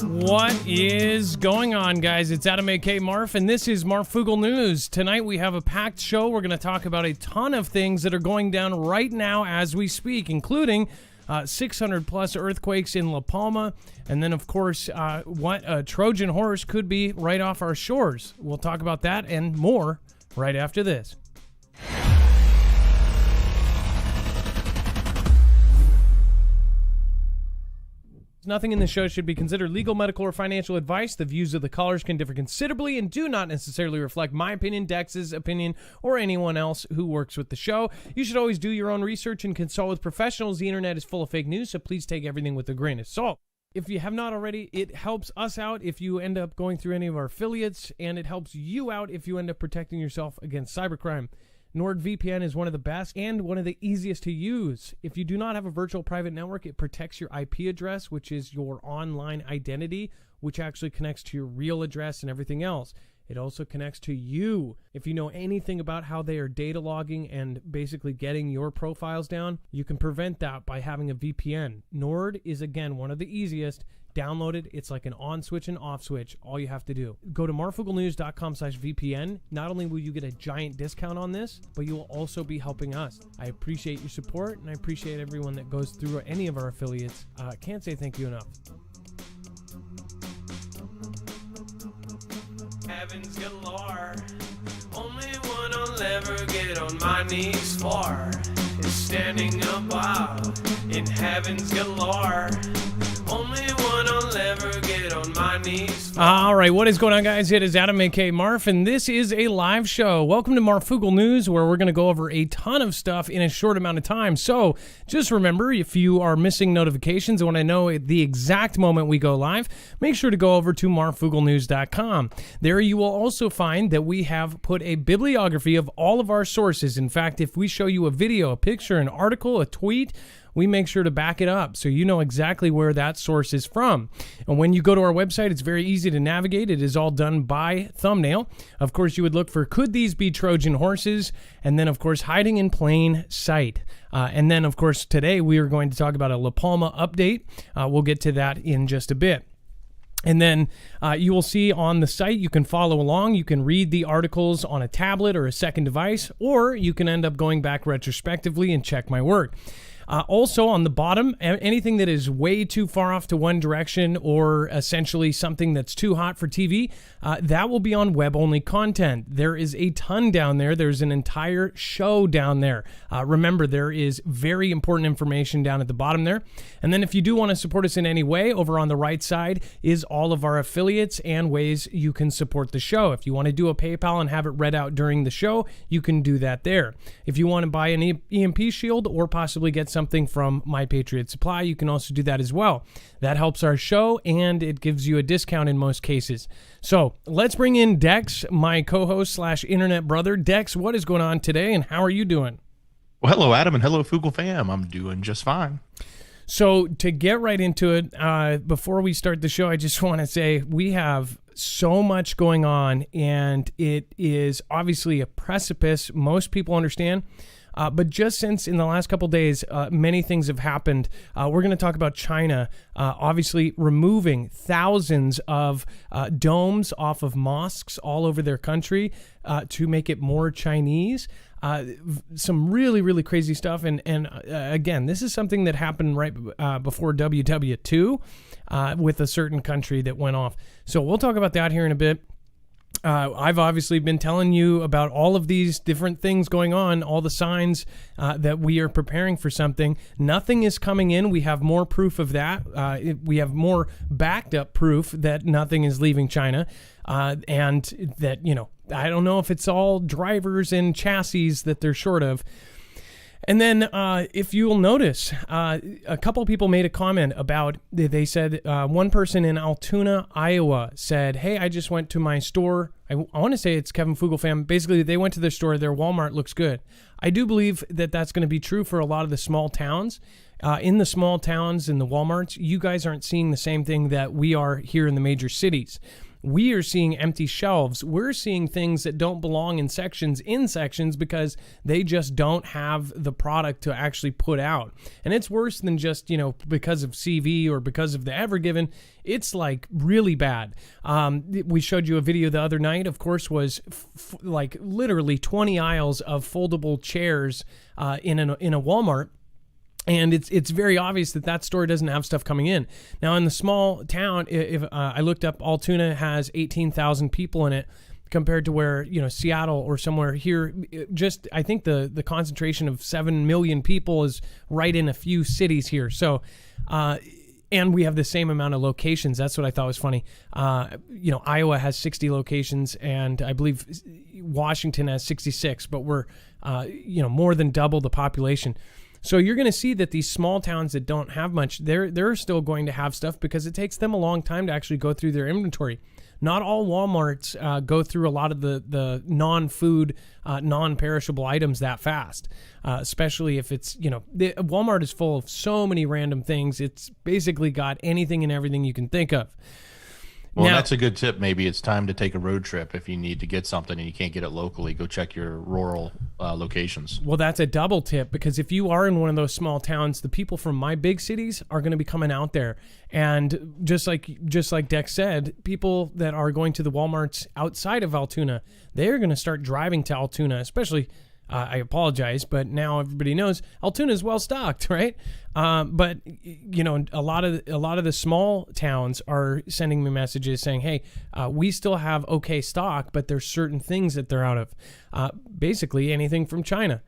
What is going on, guys? It's Adam A.K. Marf, and this is Marfoogle News. Tonight we have a packed show. We're going to talk about a ton of things that are going down right now as we speak, including 600-plus earthquakes in La Palma, and then, of course, what a Trojan horse could be right off our shores. We'll talk about that and more right after this. Nothing in the show should be considered legal, medical, or financial advice. The views of the callers can differ considerably and do not necessarily reflect my opinion, Dex's opinion, or anyone else who works with the show. You should always do your own research and consult with professionals. The internet is full of fake news, so please take everything with a grain of salt. If you have not already, it helps us out if you end up going through any of our affiliates, and it helps you out if you end up protecting yourself against cybercrime. NordVPN is one of the best and one of the easiest to use. If you do not have a virtual private network, it protects your IP address, which is your online identity, which actually connects to your real address and everything else. It also connects to you. If you know anything about how they are data logging and basically getting your profiles down, you can prevent that by having a VPN. Nord is, again, one of the easiest. Download it. It's like an on switch and off switch. All you have to do. Go to marfooglenews.com/VPN. Not only will you get a giant discount on this, but you will also be helping us. I appreciate your support, and I appreciate everyone that goes through any of our affiliates. Can't say thank you enough. Heavens galore. Only one I'll ever get on my knees for is standing above in heavens galore. Only one I'll ever get on my knees for. All right, what is going on, guys? It is Adam A.K. Marf, and this is a live show. Welcome to Marfoogle News, where we're going to go over a ton of stuff in a short amount of time. So just remember, if you are missing notifications and want to know at the exact moment we go live, make sure to go over to marfooglenews.com. There you will also find that we have put a bibliography of all of our sources. In fact, if we show you a video, a picture, an article, a tweet, we make sure to back it up so you know exactly where that source is from. And when you go to our website, it's very easy to navigate. It is all done by thumbnail. Of course, you would look for, could these be Trojan horses? And then, of course, hiding in plain sight. And then, of course, today we are going to talk about a La Palma update. We'll get to that in just a bit. And then you will see on the site, you can follow along. You can read the articles on a tablet or a second device, or you can end up going back retrospectively and check my work. Also, on the bottom, anything that is way too far off to one direction or essentially something that's too hot for TV, that will be on web-only content. There is a ton down there. There's an entire show down there. Remember, there is very important information down at the bottom there. And then if you do want to support us in any way, over on the right side is all of our affiliates and ways you can support the show. If you want to do a PayPal and have it read out during the show, you can do that there. If you want to buy an Emp Shield or possibly get something from My Patriot Supply, you can also do that as well. That helps our show, and it gives you a discount in most cases. So let's bring in Dex, my co-host / internet brother. Dex, what is going on today, and how are you doing? Well, hello, Adam, and hello, Foogle fam. I'm doing just fine. So to get right into it, before we start the show, I just want to say we have so much going on, and it is obviously a precipice. Most people understand. But just since in the last couple days, many things have happened. We're going to talk about China, obviously removing thousands of domes off of mosques all over their country to make it more Chinese. Some really, really crazy stuff. And again, this is something that happened right before WW2 with a certain country that went off. So we'll talk about that here in a bit. I've obviously been telling you about all of these different things going on, all the signs that we are preparing for something. Nothing is coming in. We have more proof of that. We have more backed up proof that nothing is leaving China. And that, you know, I don't know if it's all drivers and chassis that they're short of. And then if you'll notice, a couple of people made a comment about, they said, one person in Altoona, Iowa said, hey, I just went to my store. I want to say it's Kevin Foogle fam. Basically, they went to their store. Their Walmart looks good. I do believe that that's going to be true for a lot of the small towns. In the small towns, in the Walmarts, you guys aren't seeing the same thing that we are here in the major cities. we are seeing empty shelves. We're seeing things that don't belong in sections because they just don't have the product to actually put out. And it's worse than just, because of CV or because of the Ever Given. It's like really bad. We showed you a video the other night, of course, was like literally 20 aisles of foldable chairs in a Walmart. And it's very obvious that store doesn't have stuff coming in. Now, in the small town, if I looked up, Altoona has 18,000 people in it, compared to where, Seattle or somewhere here, I think the concentration of 7 million people is right in a few cities here. So, and we have the same amount of locations. That's what I thought was funny. Iowa has 60 locations, and I believe Washington has 66, but we're, more than double the population. So you're going to see that these small towns that don't have much, they're still going to have stuff because it takes them a long time to actually go through their inventory. Not all Walmarts go through a lot of the non-food, non-perishable items that fast, especially if it's, Walmart is full of so many random things. It's basically got anything and everything you can think of. Well, that's a good tip. Maybe it's time to take a road trip. If you need to get something and you can't get it locally, go check your rural locations. Well, that's a double tip, because if you are in one of those small towns, the people from my big cities are going to be coming out there. And just like Dex said, people that are going to the Walmarts outside of Altoona, they're going to start driving to Altoona, especially I apologize, but now everybody knows Altoona is well stocked, right? But a lot of the small towns are sending me messages saying, "Hey, we still have okay stock, but there's certain things that they're out of. Basically, anything from China.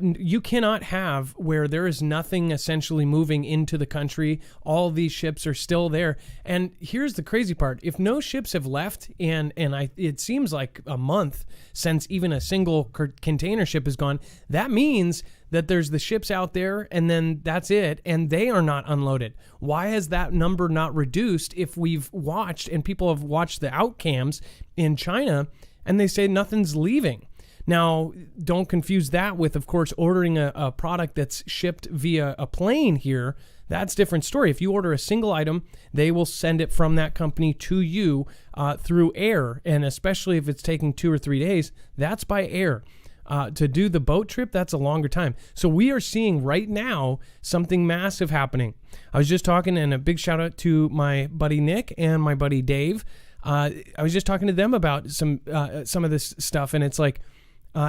You cannot have where there is nothing essentially moving into the country. All of these ships are still there. And here's the crazy part: if no ships have left, it seems like a month since even a single container ship is gone, that means that there's the ships out there, and then that's it, and they are not unloaded. Why has that number not reduced if we've watched, and people have watched the outcams in China, and they say nothing's leaving? Now, don't confuse that with, of course, ordering a product that's shipped via a plane here. That's a different story. If you order a single item, they will send it from that company to you through air, and especially if it's taking 2 or 3 days, that's by air. To do the boat trip, that's a longer time. So we are seeing right now something massive happening. I was just talking, and a big shout out to my buddy Nick and my buddy Dave. I was just talking to them about some of this stuff, and it's like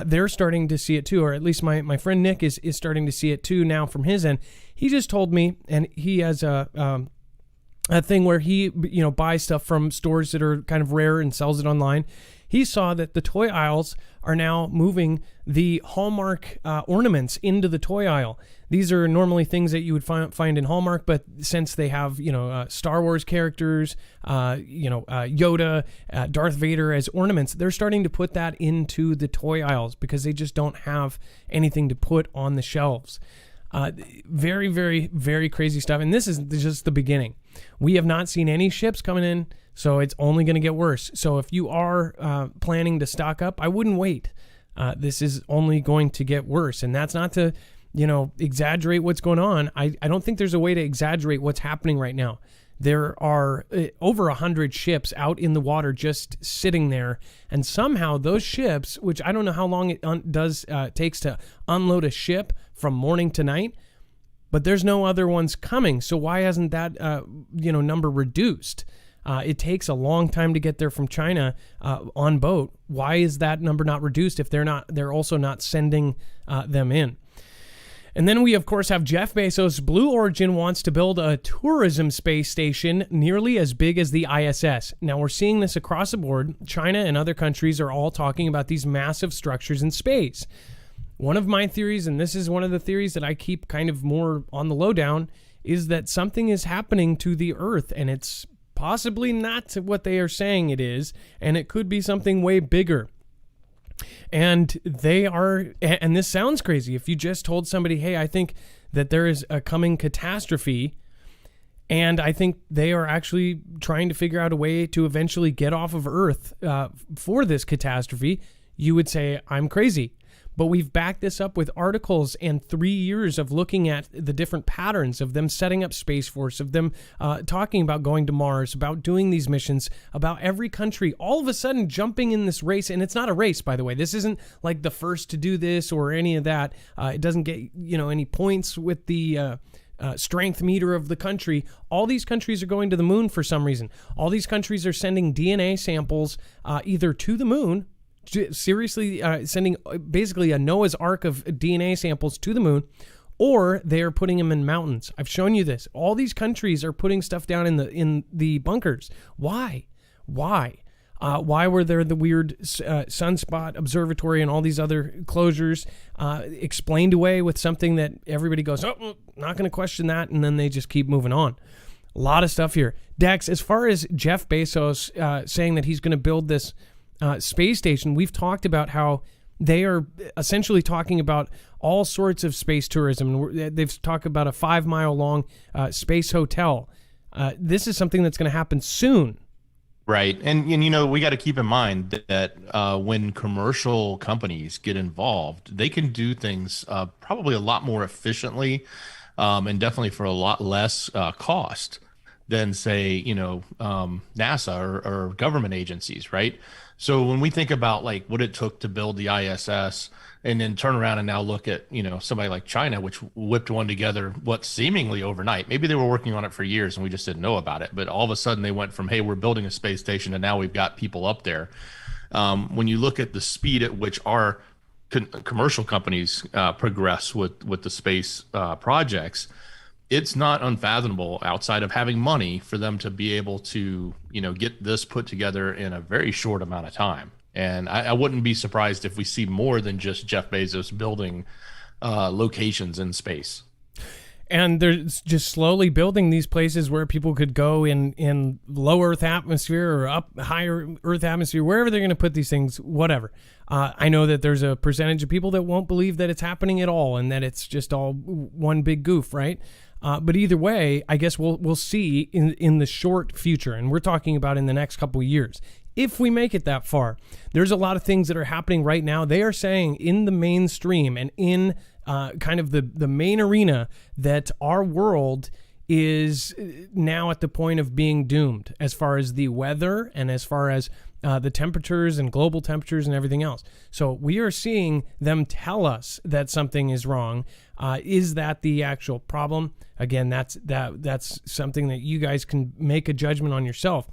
they're starting to see it too, or at least my friend Nick is starting to see it too now from his end. He just told me, and he has a thing where he buys stuff from stores that are kind of rare and sells it online. He saw that the toy aisles are now moving the Hallmark ornaments into the toy aisle. These are normally things that you would find in Hallmark, but since they have Star Wars characters, Yoda, Darth Vader as ornaments, they're starting to put that into the toy aisles because they just don't have anything to put on the shelves. Very, very, very crazy stuff. And this is just the beginning. We have not seen any ships coming in, so it's only going to get worse. So if you are planning to stock up, I wouldn't wait. This is only going to get worse. And that's not to, exaggerate what's going on. I don't think there's a way to exaggerate what's happening right now. There are over 100 ships out in the water just sitting there. And somehow those ships, which I don't know how long it takes to unload a ship from morning to night, but there's no other ones coming. So why hasn't that, number reduced? It takes a long time to get there from China on boat. Why is that number not reduced if they're also not sending them in? And then we, of course, have Jeff Bezos. Blue Origin wants to build a tourism space station nearly as big as the ISS. Now, we're seeing this across the board. China and other countries are all talking about these massive structures in space. One of my theories, and this is one of the theories that I keep kind of more on the lowdown, is that something is happening to the Earth, and it's possibly not what they are saying it is, and it could be something way bigger. And and this sounds crazy. If you just told somebody, hey, I think that there is a coming catastrophe, and I think they are actually trying to figure out a way to eventually get off of Earth for this catastrophe, you would say, I'm crazy. But we've backed this up with articles and 3 years of looking at the different patterns of them setting up Space Force, of them talking about going to Mars, about doing these missions, about every country all of a sudden jumping in this race. And it's not a race, by the way. This isn't like the first to do this or any of that. It doesn't get, any points with the strength meter of the country. All these countries are going to the moon for some reason. All these countries are sending DNA samples either to the moon, seriously sending basically a Noah's Ark of DNA samples to the moon, or they are putting them in mountains. I've shown you this. All these countries are putting stuff down in the bunkers. Why? Why were there the weird sunspot observatory and all these other closures explained away with something that everybody goes, oh, not going to question that, and then they just keep moving on. A lot of stuff here. Dex, as far as Jeff Bezos saying that he's going to build this space station, we've talked about how they are essentially talking about all sorts of space tourism. They've talked about a 5-mile long space hotel. This is something that's going to happen soon. Right. And we got to keep in mind that when commercial companies get involved, they can do things probably a lot more efficiently and definitely for a lot less cost than, say, NASA or government agencies. Right. So when we think about like what it took to build the ISS and then turn around and now look at, somebody like China, which whipped one together, seemingly overnight. Maybe they were working on it for years and we just didn't know about it. But all of a sudden they went from, hey, we're building a space station and now we've got people up there. When you look at the speed at which our commercial companies progress with the space projects, it's not unfathomable outside of having money for them to be able to, get this put together in a very short amount of time. And I wouldn't be surprised if we see more than just Jeff Bezos building locations in space. And they're just slowly building these places where people could go in low Earth atmosphere or up higher Earth atmosphere, wherever they're going to put these things, whatever. I know that there's a percentage of people that won't believe that it's happening at all and that it's just all one big goof, right? But either way, I guess we'll see in the short future, and we're talking about in the next couple of years. If we make it that far, there's a lot of things that are happening right now. They are saying in the mainstream and in kind of the main arena that our world is now at the point of being doomed as far as the weather and as far as the temperatures and global temperatures and everything else. So we are seeing them tell us that something is wrong. Is that the actual problem? Again, that's something that you guys can make a judgment on yourself.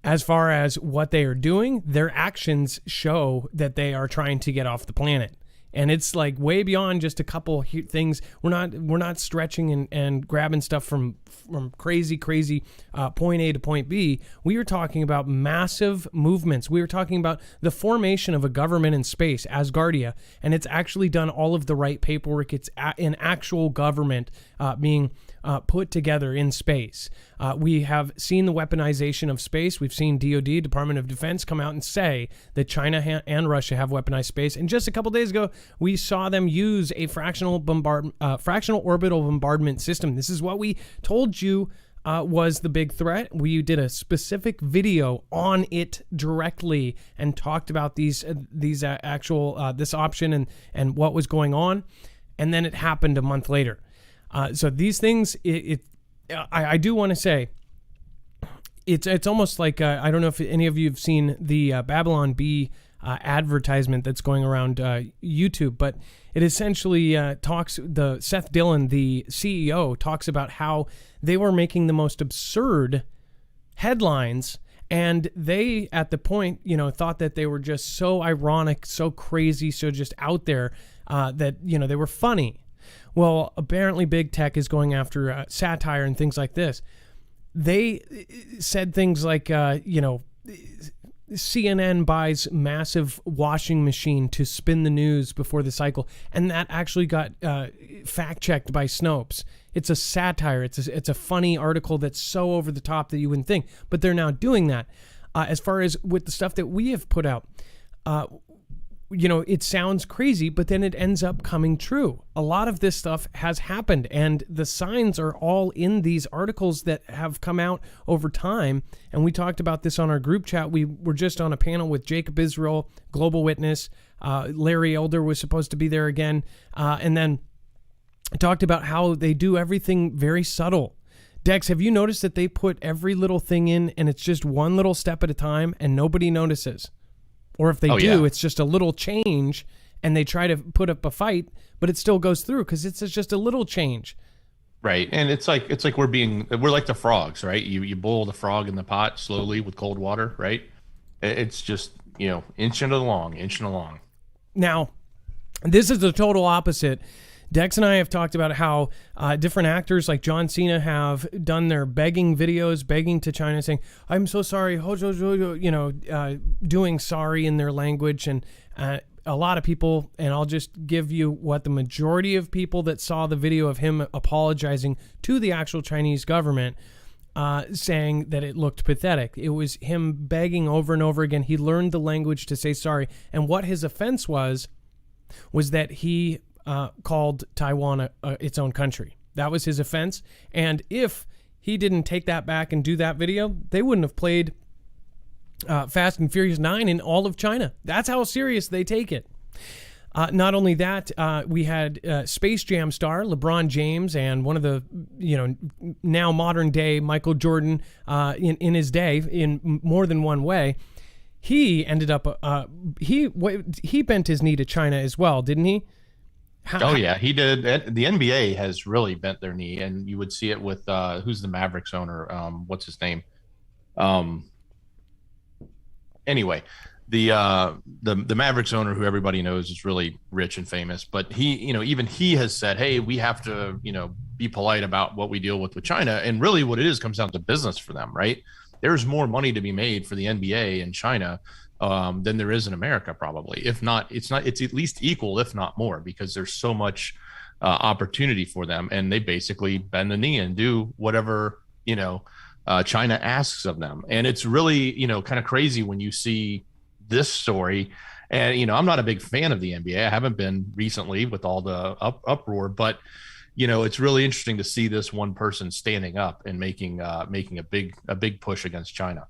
As far as what they are doing, their actions show that they are trying to get off the planet. And it's like way beyond just a couple things. We're not stretching and grabbing stuff from crazy point A to point B. We are talking about massive movements. We are talking about the formation of a government in space, Asgardia, and it's actually done all of the right paperwork. It's an actual government being put together in space. We have seen the weaponization of space. We've seen DoD, Department of Defense, come out and say that China and Russia have weaponized space. And just a couple days ago, we saw them use a fractional orbital bombardment system. This is what we told you was the big threat. We did a specific video on it directly and talked about these actual this option and what was going on. And then it happened a month later. So these things, I do want to say, it's almost like, I don't know if any of you have seen the Babylon Bee advertisement that's going around YouTube, but it essentially Seth Dillon, the CEO, talks about how they were making the most absurd headlines, and they, at the point, thought that they were just so ironic, so crazy, so just out there that, they were funny. Well, apparently big tech is going after satire and things like this. They said things like, CNN buys massive washing machine to spin the news before the cycle, and that actually got fact-checked by Snopes. It's a satire. It's a funny article that's so over the top that you wouldn't think, but they're now doing that. As far as with the stuff that we have put out, it sounds crazy, but then it ends up coming true. A lot of this stuff has happened, and the signs are all in these articles that have come out over time. And we talked about this on our group chat. We were just on a panel with Jacob Israel, Global Witness. Larry Elder was supposed to be there again. And then talked about how they do everything very subtle. Dex, have you noticed that they put every little thing in, and it's just one little step at a time, and nobody notices? Or if they do, it's just a little change, and they try to put up a fight, but it still goes through because it's just a little change. Right, and it's like we're like the frogs, right? You boil the frog in the pot slowly with cold water, right? It's just inching along. Now, this is the total opposite. Dex and I have talked about how different actors like John Cena have done their begging videos, begging to China, saying, "I'm so sorry," doing sorry in their language. And a lot of people, and I'll just give you what the majority of people that saw the video of him apologizing to the actual Chinese government, saying that it looked pathetic. It was him begging over and over again. He learned the language to say sorry. And what his offense was that he called Taiwan its own country. That was his offense. And if he didn't take that back and do that video, they wouldn't have played Fast and Furious 9 in all of China. That's how serious they take it. Not only that, we had Space Jam star LeBron James and one of the, now modern day Michael Jordan in his day in more than one way. He ended up, he bent his knee to China as well, didn't he? Yeah, he did. The NBA has really bent their knee, and you would see it with who's the Mavericks owner? What's his name? Anyway, the Mavericks owner, who everybody knows is really rich and famous, but he, even he has said, "Hey, we have to, be polite about what we deal with China." And really, what it is comes down to business for them, right? There's more money to be made for the NBA in China than there is in America, probably. If not, it's at least equal, if not more, because there's so much opportunity for them, and they basically bend the knee and do whatever China asks of them. And it's really kind of crazy when you see this story. And I'm not a big fan of the NBA. I haven't been recently with all the uproar, but it's really interesting to see this one person standing up and making a big push against China.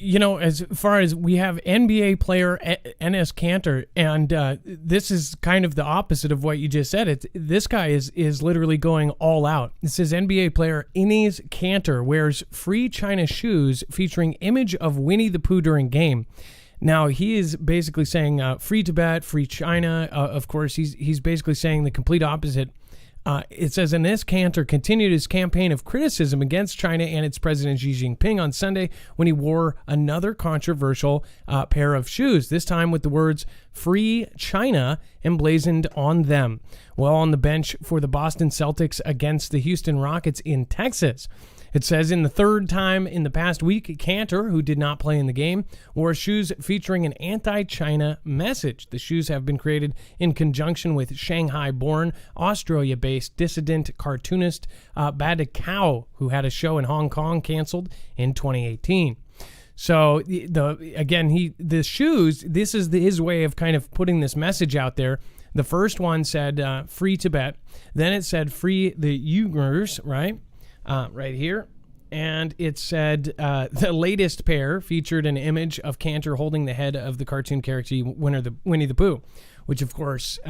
As far as we have NBA player Enes Kanter, and this is kind of the opposite of what you just said. This guy is literally going all out. It says NBA player Enes Kanter wears free China shoes featuring image of Winnie the Pooh during game. Now, he is basically saying free Tibet, free China. Of course, he's basically saying the complete opposite. It says, Enes Kanter continued his campaign of criticism against China and its President Xi Jinping on Sunday when he wore another controversial pair of shoes, this time with the words "Free China" emblazoned on them, while on the bench for the Boston Celtics against the Houston Rockets in Texas. It says, in the third time in the past week, Kanter, who did not play in the game, wore shoes featuring an anti-China message. The shoes have been created in conjunction with Shanghai-born, Australia-based dissident cartoonist Bada Cow, who had a show in Hong Kong canceled in 2018. So, the shoes, this is his way of kind of putting this message out there. The first one said, free Tibet. Then it said, free the Uyghurs, right? Right here. And it said the latest pair featured an image of Kanter holding the head of the cartoon character Winnie the Pooh, which, of course,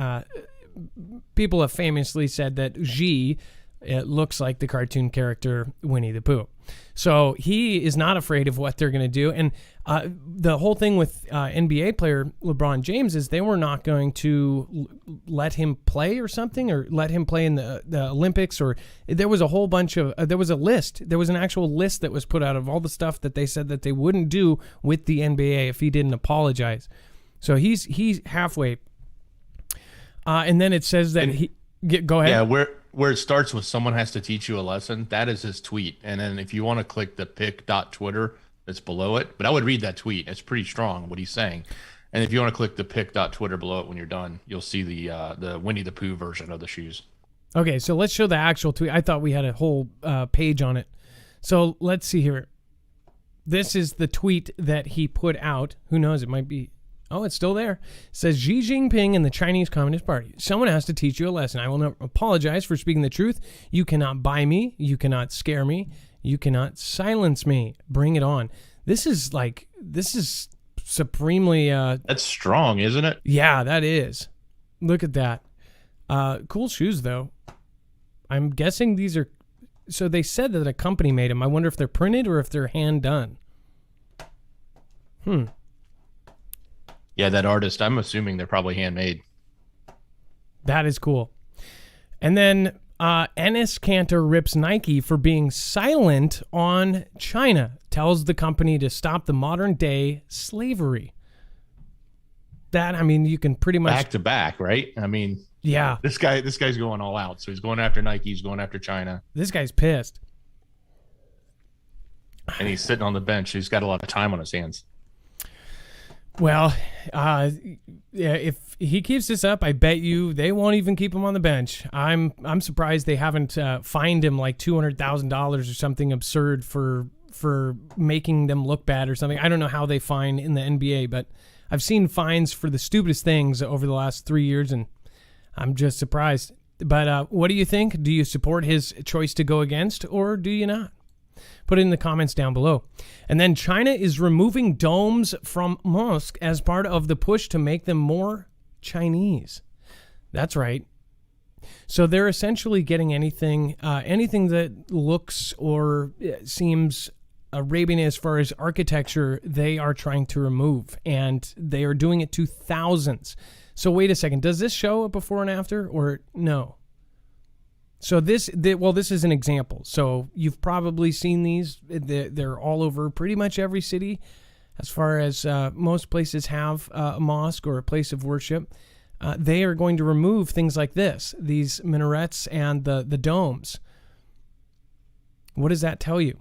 people have famously said that Xi looks like the cartoon character Winnie the Pooh. So he is not afraid of what they're going to do. And the whole thing with NBA player LeBron James is they were not going to let him play or something, or let him play in the Olympics, or there was a whole bunch of, there was a list. There was an actual list that was put out of all the stuff that they said that they wouldn't do with the NBA if he didn't apologize. So he's halfway. And then it says that go ahead. Yeah, where it starts with someone has to teach you a lesson, that is his tweet. And then if you want to click the pic.twitter that's below it, but I would read that tweet. It's pretty strong what he's saying. And if you want to click the pic.twitter below it when you're done, you'll see the Winnie the Pooh version of the shoes. Okay, so let's show the actual tweet. I thought we had a whole page on it. So let's see here. This is the tweet that he put out. Who knows? It might be. Oh, it's still there. It says Xi Jinping and the Chinese Communist Party. Someone has to teach you a lesson. I will not apologize for speaking the truth. You cannot buy me. You cannot scare me. You cannot silence me. Bring it on. This is supremely... That's strong, isn't it? Yeah, that is. Look at that. Cool shoes, though. I'm guessing these are... So they said that a company made them. I wonder if they're printed or if they're hand done. Yeah, that artist, I'm assuming they're probably handmade. That is cool. And then Enes Kanter rips Nike for being silent on China. Tells the company to stop the modern day slavery. That, I mean, you can pretty much... Back to back, right? I mean... Yeah. This guy's going all out. So he's going after Nike. He's going after China. This guy's pissed. And he's sitting on the bench. He's got a lot of time on his hands. Well, if he keeps this up, I bet you they won't even keep him on the bench. I'm surprised they haven't fined him like $200,000 or something absurd for making them look bad or something. I don't know how they fine in the NBA, but I've seen fines for the stupidest things over the last 3 years, and I'm just surprised. But what do you think? Do you support his choice to go against, or do you not? Put it in the comments down below. And then China is removing domes from mosques as part of the push to make them more Chinese. That's right. So they're essentially getting anything that looks or seems Arabian as far as architecture, they are trying to remove, and they are doing it to thousands. So wait a second, does this show a before and after, or no? So this is an example. So you've probably seen these. They're all over pretty much every city, as far as most places have a mosque or a place of worship. They are going to remove things like this, these minarets and the domes. What does that tell you?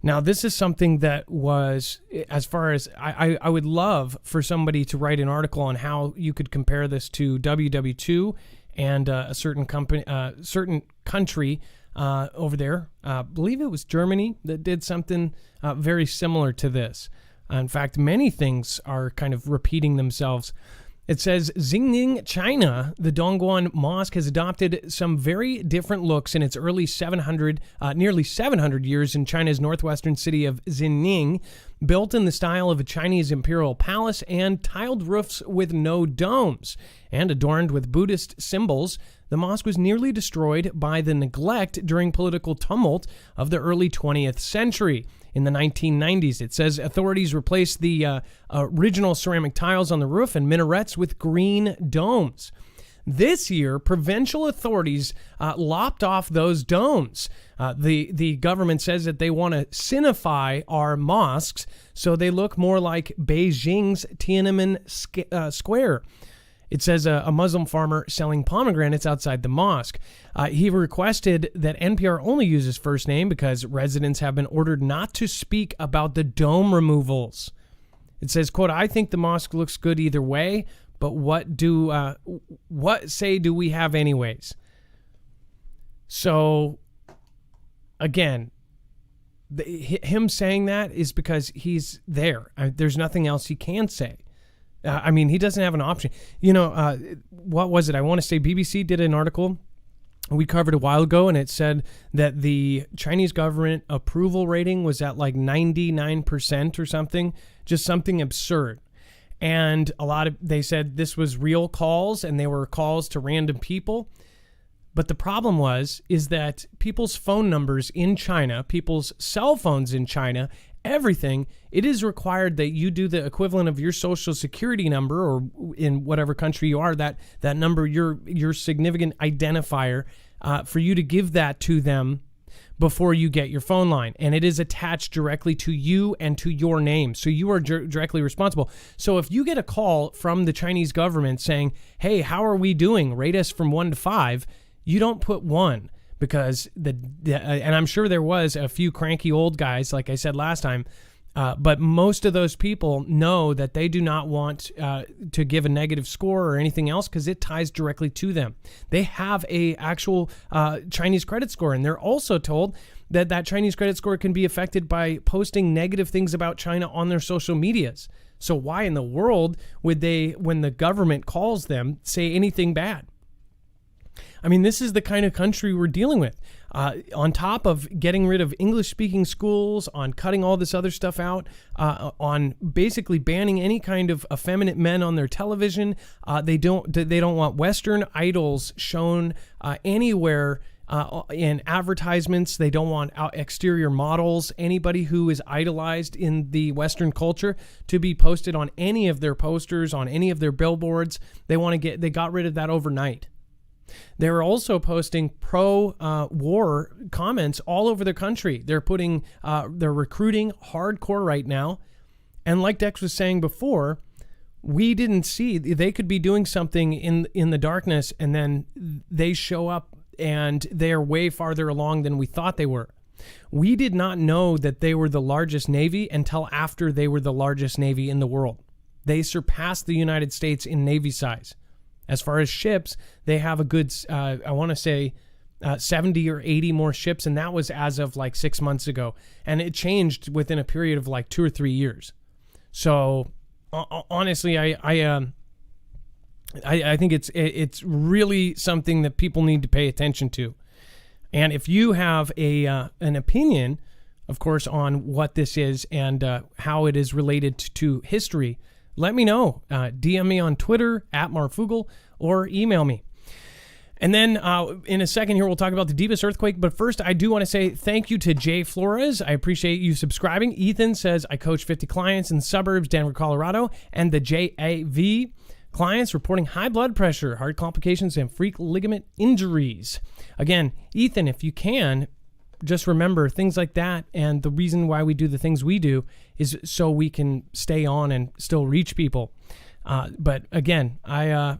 Now, this is something that was, as far as, I would love for somebody to write an article on how you could compare this to WW2 and a certain country over there. I believe it was Germany that did something very similar to this. In fact, many things are kind of repeating themselves. It says, Xingning, China, the Dongguan Mosque has adopted some very different looks in its nearly 700 years in China's northwestern city of Xingning, built in the style of a Chinese imperial palace and tiled roofs with no domes. And adorned with Buddhist symbols, the mosque was nearly destroyed by the neglect during political tumult of the early 20th century. In the 1990s, it says authorities replaced the original ceramic tiles on the roof and minarets with green domes. This year, provincial authorities lopped off those domes. The government says that they want to sinify our mosques so they look more like Beijing's Tiananmen Square. It says a Muslim farmer selling pomegranates outside the mosque. He requested that NPR only use his first name because residents have been ordered not to speak about the dome removals. It says, quote, I think the mosque looks good either way, but what say do we have anyways? So, again, him saying that is because he's there. There's nothing else he can say. I mean, he doesn't have an option. You know, what was it? I want to say BBC did an article we covered a while ago, and it said that the Chinese government approval rating was at like 99% or something, just something absurd. And they said this was real calls, and they were calls to random people. But the problem is that people's phone numbers in China, people's cell phones in China, everything, it is required that you do the equivalent of your social security number, or in whatever country you are, that number, your significant identifier, for you to give that to them before you get your phone line. And it is attached directly to you and to your name. So you are directly responsible. So if you get a call from the Chinese government saying, hey, how are we doing? Rate us from 1 to 5. You don't put 1. Because and I'm sure there was a few cranky old guys, like I said last time, but most of those people know that they do not want to give a negative score or anything else because it ties directly to them. They have a actual Chinese credit score, and they're also told that Chinese credit score can be affected by posting negative things about China on their social medias. So why in the world would they, when the government calls them, say anything bad? I mean, this is the kind of country we're dealing with. On top of getting rid of English-speaking schools, on cutting all this other stuff out, on basically banning any kind of effeminate men on their television. They don't want Western idols shown anywhere in advertisements. They don't want exterior models, anybody who is idolized in the Western culture, to be posted on any of their posters, on any of their billboards. They got rid of that overnight. They're also posting pro-war comments all over the country. They're recruiting hardcore right now. And like Dex was saying before, we didn't see, they could be doing something in the darkness, and then they show up and they are way farther along than we thought they were. We did not know that they were the largest Navy until after they were the largest Navy in the world. They surpassed the United States in Navy size. As far as ships, they have a good, I want to say 70 or 80 more ships, and that was as of like 6 months ago. And it changed within a period of like 2 or 3 years. So honestly, I think it's really something that people need to pay attention to. And if you have an opinion, of course, on what this is and how it is related to history, let me know. DM me on Twitter @Marfoogle or email me. And then in a second here, we'll talk about the deepest earthquake. But first, I do want to say thank you to Jay Flores. I appreciate you subscribing. Ethan says, I coach 50 clients in the suburbs, Denver, Colorado, and the JAV clients reporting high blood pressure, heart complications, and freak ligament injuries. Again, Ethan, if you can, just remember things like that. And the reason why we do the things we do is so we can stay on and still reach people. But again, I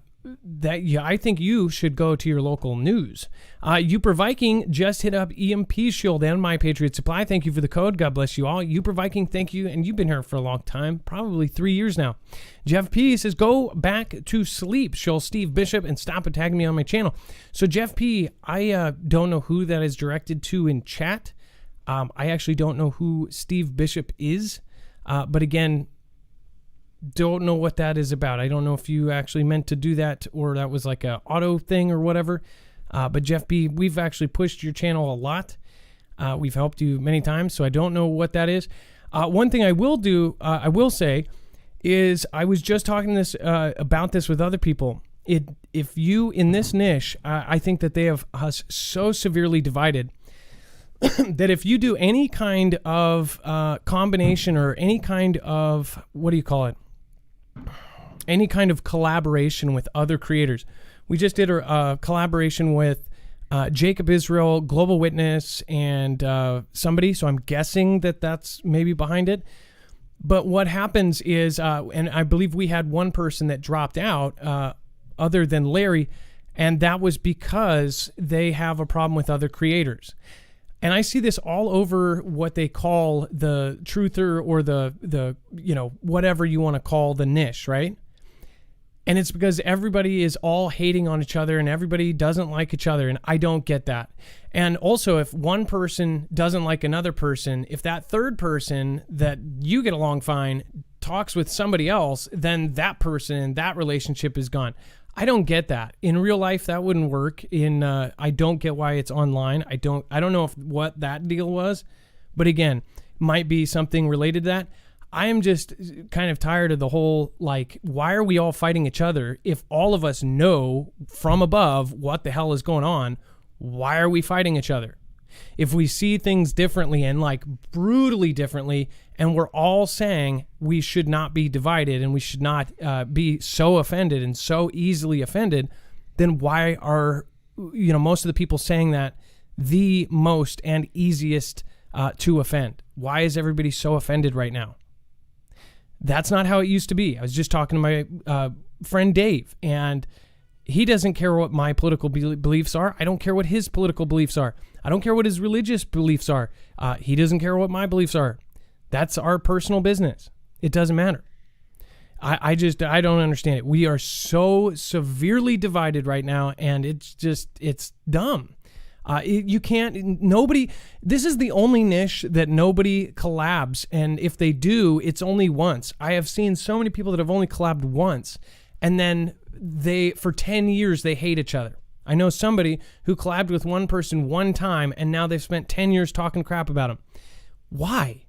think you should go to your local news. Uper Viking just hit up Emp Shield and My Patriot Supply. Thank you for the code. God bless you all. Uper Viking, thank you. And you've been here for a long time, probably 3 years now. Jeff P says, go back to sleep. Show Steve Bishop and stop attacking me on my channel. So Jeff P, I don't know who that is directed to in chat. I actually don't know who Steve Bishop is. But again, don't know what that is about. I don't know if you actually meant to do that or that was like a auto thing or whatever. But Jeff B, we've actually pushed your channel a lot. We've helped you many times, so I don't know what that is. One thing I will say is I was just talking about this with other people. If you in this niche, I think that they have us so severely divided that if you do any kind of combination or any kind of, what do you call it? Any kind of collaboration with other creators. We just did a collaboration with Jacob Israel, Global Witness, and somebody. So I'm guessing that that's maybe behind it. But what happens is, and I believe we had one person that dropped out other than Larry, and that was because they have a problem with other creators. And I see this all over what they call the truther or the whatever you want to call the niche, right? And it's because everybody is all hating on each other and everybody doesn't like each other. And I don't get that. And also, if one person doesn't like another person, if that third person that you get along fine talks with somebody else, then that person, that relationship is gone. I don't get that. In real life, that wouldn't work. I don't get why it's online. I don't know what that deal was. But again, might be something related to that. I am just kind of tired of the whole, like, why are we all fighting each other? If all of us know from above what the hell is going on, why are we fighting each other? If we see things differently and like brutally differently, and we're all saying we should not be divided and we should not be so offended and so easily offended, then why are, most of the people saying that the most and easiest to offend? Why is everybody so offended right now? That's not how it used to be. I was just talking to my friend Dave, and he doesn't care what my political beliefs are. I don't care what his political beliefs are. I don't care what his religious beliefs are. He doesn't care what my beliefs are. That's our personal business. It doesn't matter. I don't understand it. We are so severely divided right now, and it's dumb. You can't, nobody, this is the only niche that nobody collabs. And if they do, it's only once. I have seen so many people that have only collabed once. And then for 10 years, they hate each other. I know somebody who collabed with one person one time, and now they've spent 10 years talking crap about him. Why?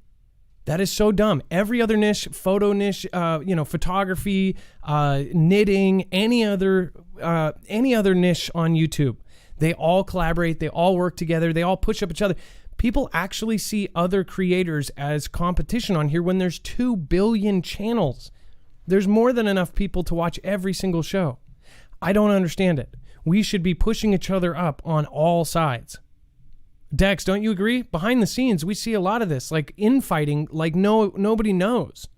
That is so dumb. Every other niche, photo niche, photography, knitting, any other niche on YouTube, they all collaborate, they all work together, they all push up each other. People actually see other creators as competition on here when there's 2 billion channels. There's more than enough people to watch every single show. I don't understand it. We should be pushing each other up on all sides. Dex, don't you agree? Behind the scenes, we see a lot of this, like infighting, like nobody knows.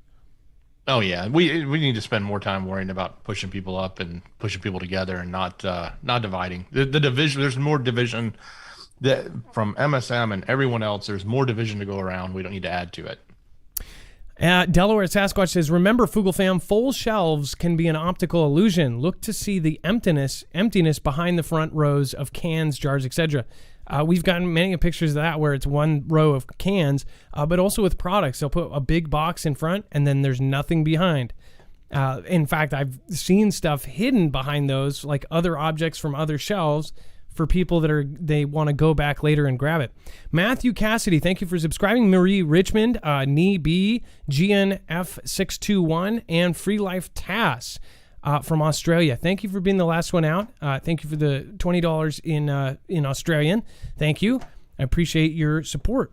Oh yeah, we need to spend more time worrying about pushing people up and pushing people together, and not dividing. The division, there's more division that from MSM and everyone else. There's more division to go around. We don't need to add to it. Delaware Sasquatch says, remember, Foogle fam, full shelves can be an optical illusion. Look to see the emptiness behind the front rows of cans, jars, etc. We've gotten many pictures of that where it's one row of cans, but also with products. They'll put a big box in front and then there's nothing behind. In fact, I've seen stuff hidden behind those, like other objects from other shelves, for people they want to go back later and grab it. Matthew Cassidy, thank you for subscribing. Marie Richmond, Nee B, GNF621, and Free Life Tass from Australia. Thank you for being the last one out. Thank you for the $20 in Australian. Thank you. I appreciate your support.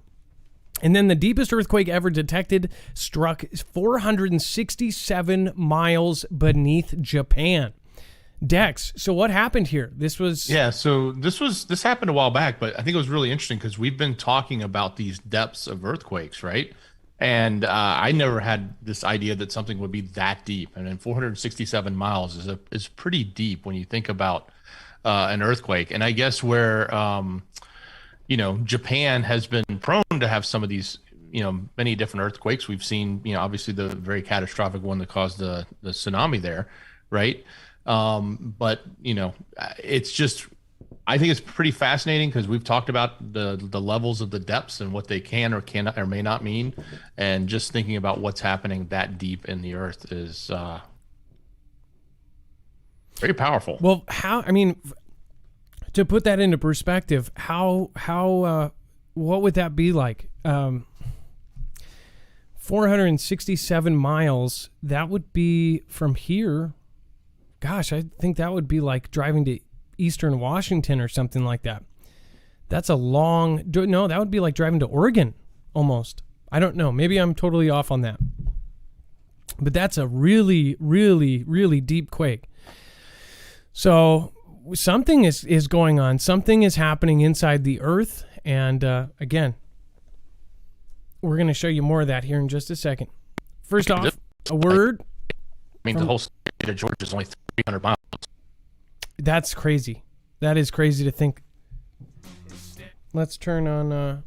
And then the deepest earthquake ever detected struck 467 miles beneath Japan. Dex, so what happened here? This happened a while back, but I think it was really interesting because we've been talking about these depths of earthquakes, right? And I never had this idea that something would be that deep. And then 467 miles is pretty deep when you think about an earthquake. And I guess where Japan has been prone to have some of these, many different earthquakes. We've seen, obviously the very catastrophic one that caused the tsunami there, right? But it's just, I think it's pretty fascinating because we've talked about the levels of the depths and what they can or cannot or may not mean, and just thinking about what's happening that deep in the earth is very powerful. Well, to put that into perspective, what would that be like? 467 miles, that would be from here. Gosh, I think that would be like driving to Eastern Washington or something like that. That's that would be like driving to Oregon almost. I don't know. Maybe I'm totally off on that. But that's a really, really, really deep quake. So something is going on. Something is happening inside the earth. And again, we're going to show you more of that here in just a second. First off, a word. The whole state of Georgia is only 300 miles. That's crazy. That is crazy to think. Let's turn on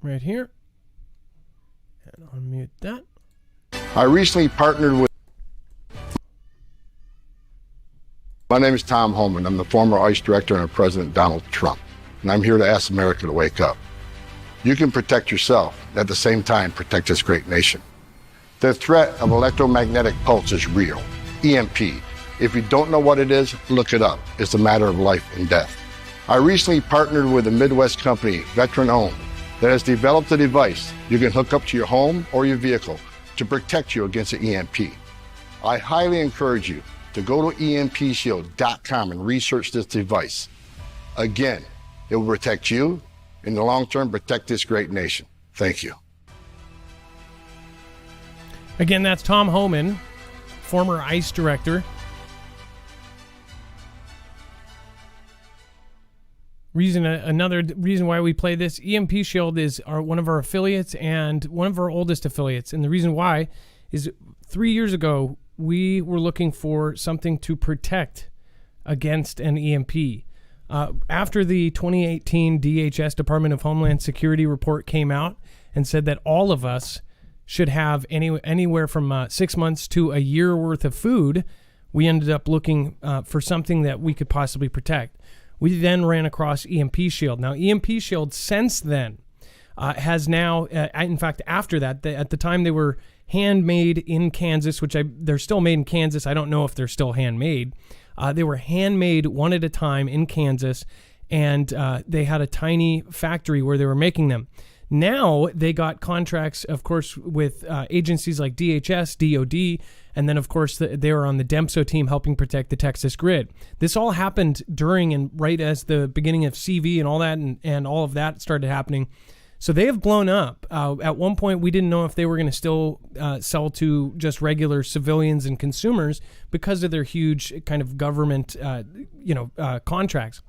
right here and unmute that. I recently partnered with. My name is Tom Holman. I'm the former ICE director under President Donald Trump, and I'm here to ask America to wake up. You can protect yourself, and at the same time protect this great nation. The threat of electromagnetic pulse is real. EMP. If you don't know what it is, look it up. It's a matter of life and death. I recently partnered with a Midwest company, veteran-owned, that has developed a device you can hook up to your home or your vehicle to protect you against an EMP. I highly encourage you to go to empshield.com and research this device. Again, it will protect you, in the long term, protect this great nation. Thank you. Again, that's Tom Homan, former ICE director. Another reason why we play this, Emp Shield is one of our affiliates and one of our oldest affiliates. And the reason why is 3 years ago, we were looking for something to protect against an EMP. After the 2018 DHS, Department of Homeland Security report came out and said that all of us should have anywhere from 6 months to a year worth of food, we ended up looking for something that we could possibly protect. We then ran across Emp Shield. Now, Emp Shield since then has now, in fact, after that, at the time they were handmade in Kansas, which they're still made in Kansas. I don't know if they're still handmade. They were handmade one at a time in Kansas, and they had a tiny factory where they were making them. Now they got contracts, of course, with agencies like DHS, DOD, and then, of course, they were on the DEMSO team helping protect the Texas grid. This all happened during and right as the beginning of CV and all that, and all of that started happening. So they have blown up. At one point, we didn't know if they were going to still sell to just regular civilians and consumers because of their huge kind of government, contracts.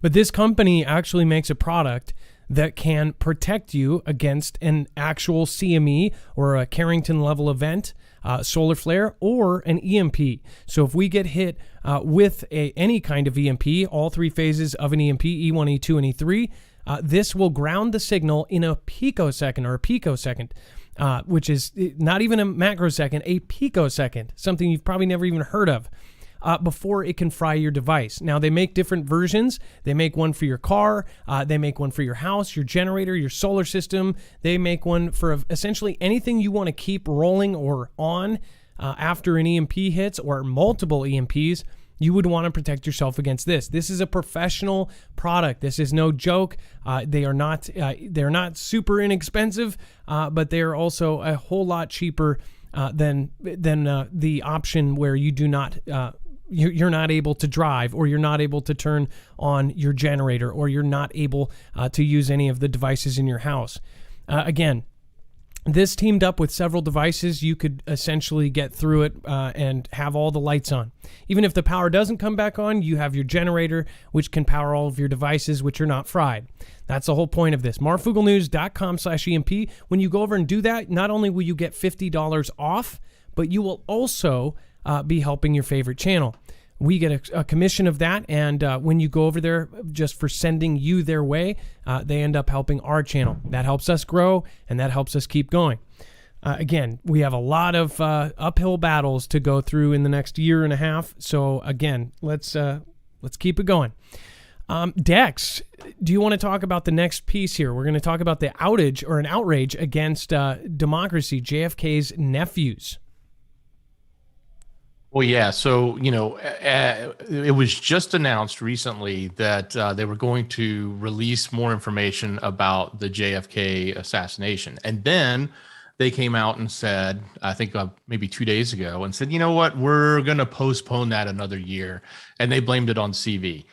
But this company actually makes a product that can protect you against an actual CME or a Carrington level event, solar flare, or an EMP. So if we get hit with any kind of EMP, all three phases of an EMP, E1, E2, and E3, this will ground the signal in a picosecond, which is not even a macrosecond, a picosecond, something you've probably never even heard of, before it can fry your device. Now, they make different versions. They make one for your car. They make one for your house, your generator, your solar system. They make one for essentially anything you want to keep rolling or on after an EMP hits, or multiple EMPs. You would want to protect yourself against this. This is a professional product. This is no joke. They're not super inexpensive, but they are also a whole lot cheaper than the option where you do not. You're not able to drive, or you're not able to turn on your generator, or you're not able to use any of the devices in your house. Again, this teamed up with several devices. You could essentially get through it and have all the lights on. Even if the power doesn't come back on, you have your generator, which can power all of your devices, which are not fried. That's the whole point of this. Marfooglenews.com/EMP. When you go over and do that, not only will you get $50 off, but you will also be helping your favorite channel. We get a commission of that, and when you go over there just for sending you their way, they end up helping our channel. That helps us grow, and that helps us keep going. Again, we have a lot of uphill battles to go through in the next year and a half. So again, let's keep it going. Dex, do you want to talk about the next piece here? We're going to talk about the outage or an outrage against democracy, JFK's nephews. Well, yeah. So, it was just announced recently that they were going to release more information about the JFK assassination. And then they came out and said, I think maybe 2 days ago, and said, you know what, we're going to postpone that another year. And they blamed it on CV.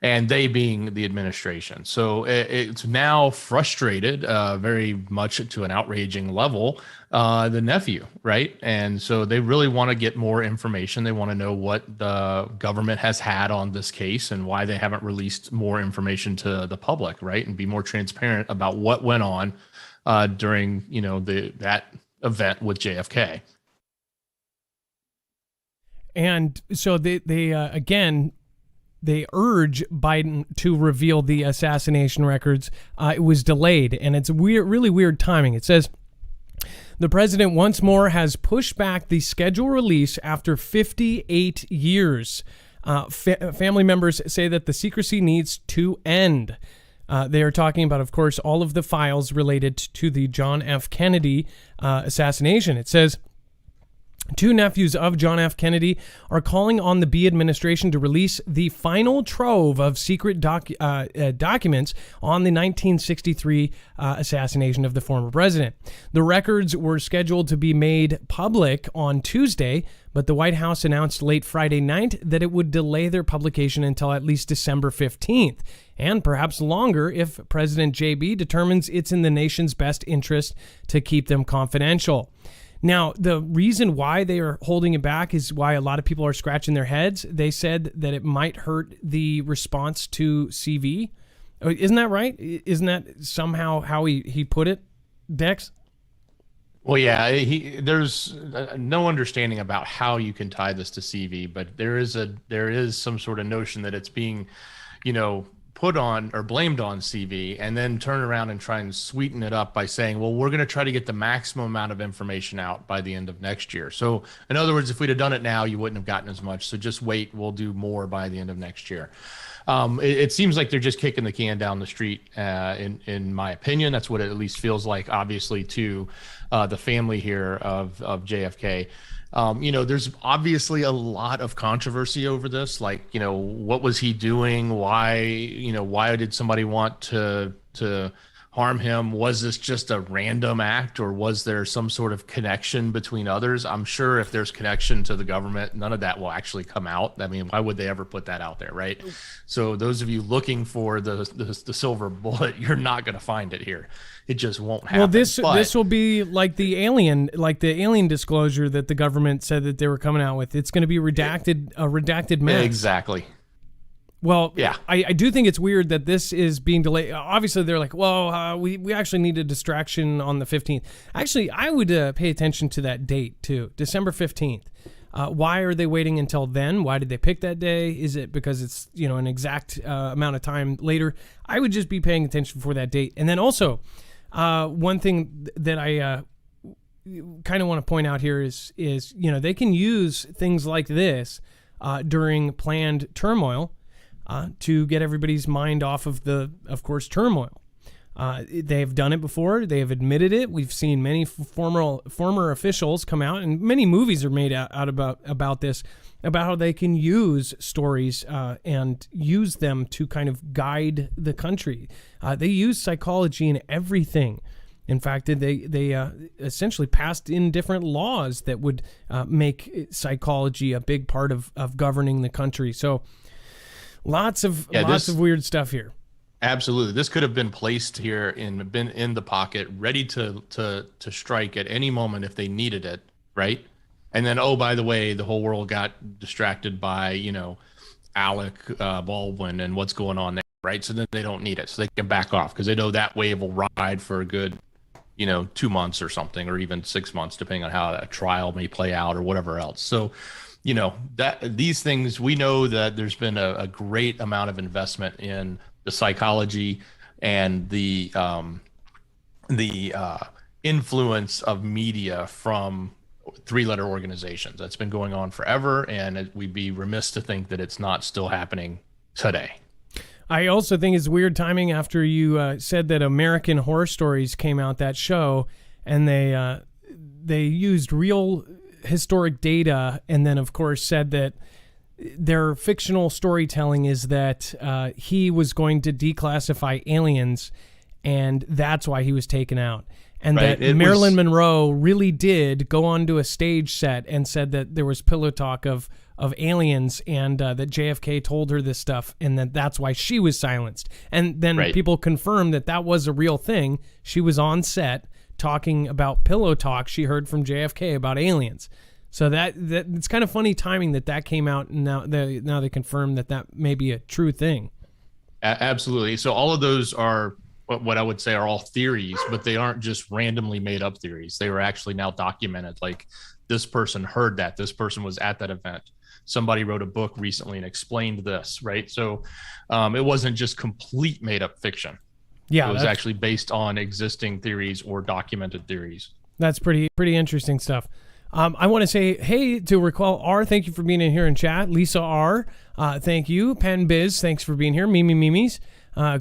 And they being the administration. So it's now frustrated very much to an outraging level, the nephew, right? And so they really want to get more information. They want to know what the government has had on this case and why they haven't released more information to the public, right? And be more transparent about what went on during, that event with JFK. And so they again, they urge Biden to reveal the assassination records. It was delayed, and it's really weird timing. It says, the president once more has pushed back the scheduled release after 58 years. Family members say that the secrecy needs to end. They are talking about, of course, all of the files related to the John F. Kennedy assassination. It says, two nephews of John F. Kennedy are calling on the B administration to release the final trove of secret documents on the 1963 assassination of the former president. The records were scheduled to be made public on Tuesday, but the White House announced late Friday night that it would delay their publication until at least December 15th, and perhaps longer if President JB determines it's in the nation's best interest to keep them confidential. Now, the reason why they are holding it back is why a lot of people are scratching their heads. They said that it might hurt the response to CV. Isn't that right? Isn't that somehow how he put it, Dex? Well, yeah, there's no understanding about how you can tie this to CV, but there is some sort of notion that it's being, put on or blamed on CV and then turn around and try and sweeten it up by saying, well, we're going to try to get the maximum amount of information out by the end of next year. So in other words, if we'd have done it now, you wouldn't have gotten as much. So just wait, we'll do more by the end of next year. It seems like they're just kicking the can down the street. In my opinion, that's what it at least feels like, obviously, to the family here of JFK. There's obviously a lot of controversy over this. Like, what was he doing? Why did somebody want to harm him? Was this just a random act, or was there some sort of connection between others? I'm sure if there's connection to the government, none of that will actually come out. I mean, why would they ever put that out there, right? So those of you looking for the silver bullet, you're not going to find it here. It just won't happen. Well, this will be like the alien disclosure that the government said that they were coming out with. It's going to be a redacted mess. Exactly. Well, yeah, I do think it's weird that this is being delayed. Obviously, they're like, well, we actually need a distraction on the 15th. Actually, I would pay attention to that date, too, December 15th. Why are they waiting until then? Why did they pick that day? Is it because it's, an exact amount of time later? I would just be paying attention for that date. And then also, one thing that I kind of want to point out here is they can use things like this during planned turmoil to get everybody's mind off of of course, turmoil. They have done it before. They have admitted it. We've seen many former officials come out, and many movies are made out about this, about how they can use stories and use them to kind of guide the country. They use psychology in everything. In fact, they essentially passed in different laws that would make psychology a big part of governing the country. So lots of weird stuff here. Absolutely. This could have been placed here and been in the pocket, ready to strike at any moment if they needed it, right? And then, oh, by the way, the whole world got distracted by, Alec Baldwin and what's going on there, right? So then they don't need it. So they can back off because they know that wave will ride for a good, 2 months or something, or even 6 months, depending on how a trial may play out or whatever else. So, that these things, we know that there's been a great amount of investment in the psychology and the influence of media from three-letter organizations. That's been going on forever, and we'd be remiss to think that it's not still happening today. I also think it's weird timing after you said that American Horror Stories came out, that show, and they used real historic data, and then of course said that their fictional storytelling is that he was going to declassify aliens, and that's why he was taken out. And right. That Marilyn Monroe really did go onto a stage set and said that there was pillow talk of aliens, and that JFK told her this stuff, and that's why she was silenced. And then people confirmed that was a real thing. She was on set talking about pillow talk she heard from JFK about aliens. So that it's kind of funny timing that came out, and now they confirm that may be a true thing. Absolutely. So all of those are what I would say are all theories, but they aren't just randomly made up theories. They were actually now documented. Like, this person heard that. This person was at that event. Somebody wrote a book recently and explained this, right? So it wasn't just complete made up fiction. Yeah, it was actually based on existing theories or documented theories. That's pretty interesting stuff. I want to say, hey, to Recall R, thank you for being in here in chat. Lisa R, thank you. Pen Biz, thanks for being here. Mimi Mimis,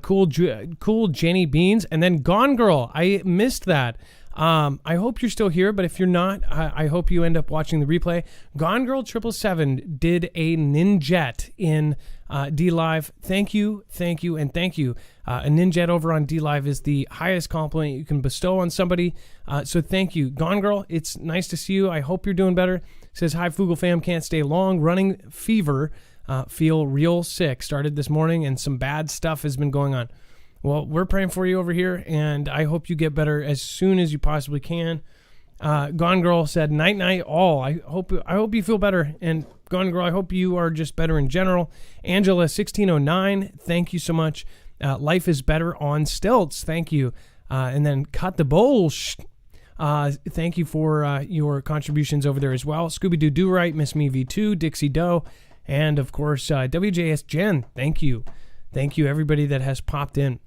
cool Jenny Beans, and then Gone Girl. I missed that. I hope you're still here, but if you're not, I hope you end up watching the replay. Gone Girl 777 did a ninjet in D-Live. Thank you, and thank you. A ninjet over on D-Live is the highest compliment you can bestow on somebody. So thank you. Gone Girl, it's nice to see you. I hope you're doing better. Says, hi, Foogle fam, can't stay long. Running fever, feel real sick. Started this morning, and some bad stuff has been going on. Well, we're praying for you over here, and I hope you get better as soon as you possibly can. Gone Girl said, night all. I hope you feel better. And Gone Girl, I hope you are just better in general. Angela 1609, thank you so much. Life is better on stilts. Thank you. And then Cut the Bowl. Thank you for your contributions over there as well. Scooby-Doo Do-Right, Miss Me V2, Dixie Doe, and of course, WJS Jen. Thank you. Thank you, everybody that has popped in.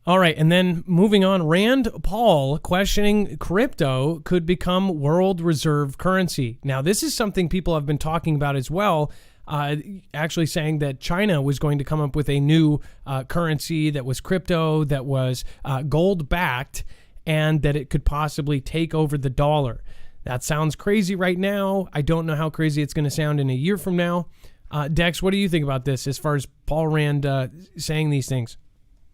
All right, and then moving on, Rand Paul questioning crypto could become world reserve currency. Now, this is something people have been talking about as well, actually saying that China was going to come up with a new currency that was crypto, that was gold-backed, and that it could possibly take over the dollar. That sounds crazy right now. I don't know how crazy it's going to sound in a year from now. Dex, what do you think about this as far as Paul Rand saying these things?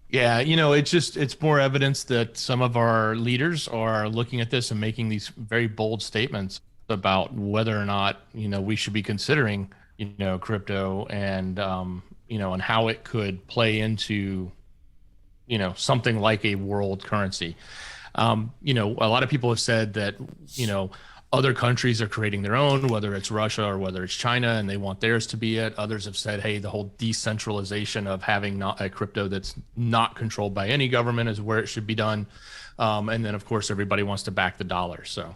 Yeah, it's more evidence that some of our leaders are looking at this and making these very bold statements about whether or not, we should be considering, crypto and, and how it could play into, something like a world currency. A lot of people have said that, other countries are creating their own, whether it's Russia or whether it's China, and they want theirs to be it. Others have said, hey, the whole decentralization of having not a crypto that's not controlled by any government is where it should be done. And then, of course, everybody wants to back the dollar. So.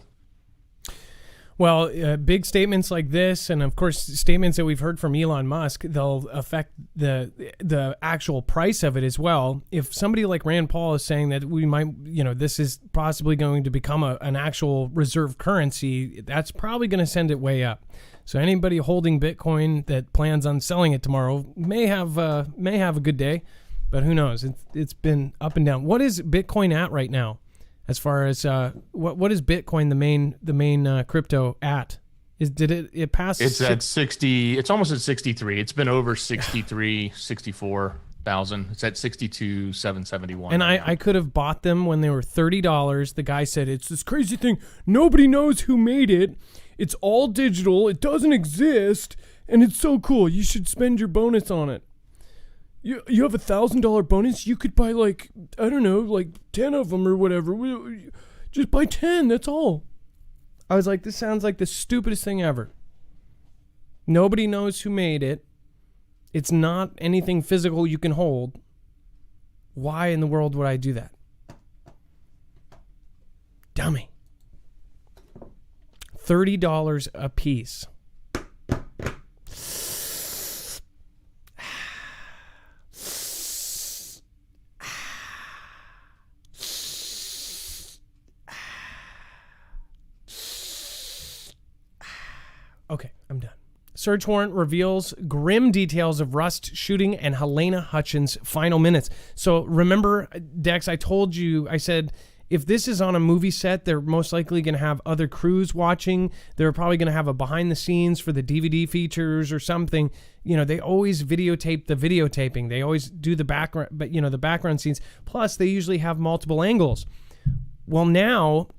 Well, big statements like this, and of course, statements that we've heard from Elon Musk, they'll affect the actual price of it as well. If somebody like Rand Paul is saying that we might, this is possibly going to become an actual reserve currency, that's probably going to send it way up. So anybody holding Bitcoin that plans on selling it tomorrow may have a good day, but who knows? It's been up and down. What is Bitcoin at right now? As far as what is Bitcoin, the main crypto at? Did it pass? It's at 60. It's almost at 63. It's been over 63, 64,000. It's at 62,771. And I could have bought them when they were $30. The guy said it's this crazy thing. Nobody knows who made it. It's all digital. It doesn't exist, and it's so cool. You should spend your bonus on it. You have $1,000 bonus. You could buy 10 of them or whatever. Just buy 10. That's all. I was like, this sounds like the stupidest thing ever. Nobody knows who made it. It's not anything physical you can hold. Why in the world would I do that? Dummy. $30 a piece. Okay, I'm done. Search warrant reveals grim details of Rust shooting and Helena Hutchins' final minutes. So remember, Dex, I told you, I said, if this is on a movie set, they're most likely going to have other crews watching. They're probably going to have a behind the scenes for the DVD features or something. They always videotape the videotaping. They always do the background, but the background scenes. Plus, they usually have multiple angles. Well, now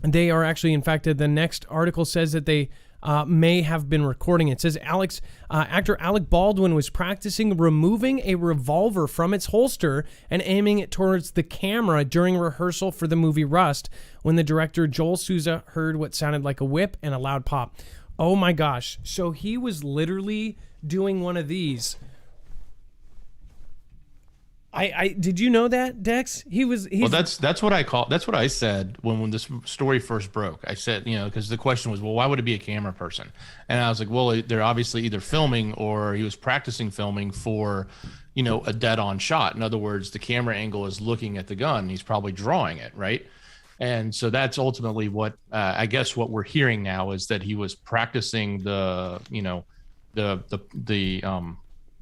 they are actually, in fact, the next article says that they may have been recording. It says actor Alec Baldwin was practicing removing a revolver from its holster and aiming it towards the camera during rehearsal for the movie Rust when the director Joel Souza heard what sounded like a whip and a loud pop. Oh my gosh. So he was literally doing one of these. I did you know that, Dex? Well, that's what I said when this story first broke. I said, because the question was, well, why would it be a camera person? And I was like, well, they're obviously either filming or he was practicing filming for, a dead-on shot. In other words, the camera angle is looking at the gun. He's probably drawing it, right? And so that's ultimately what I guess what we're hearing now is that he was practicing the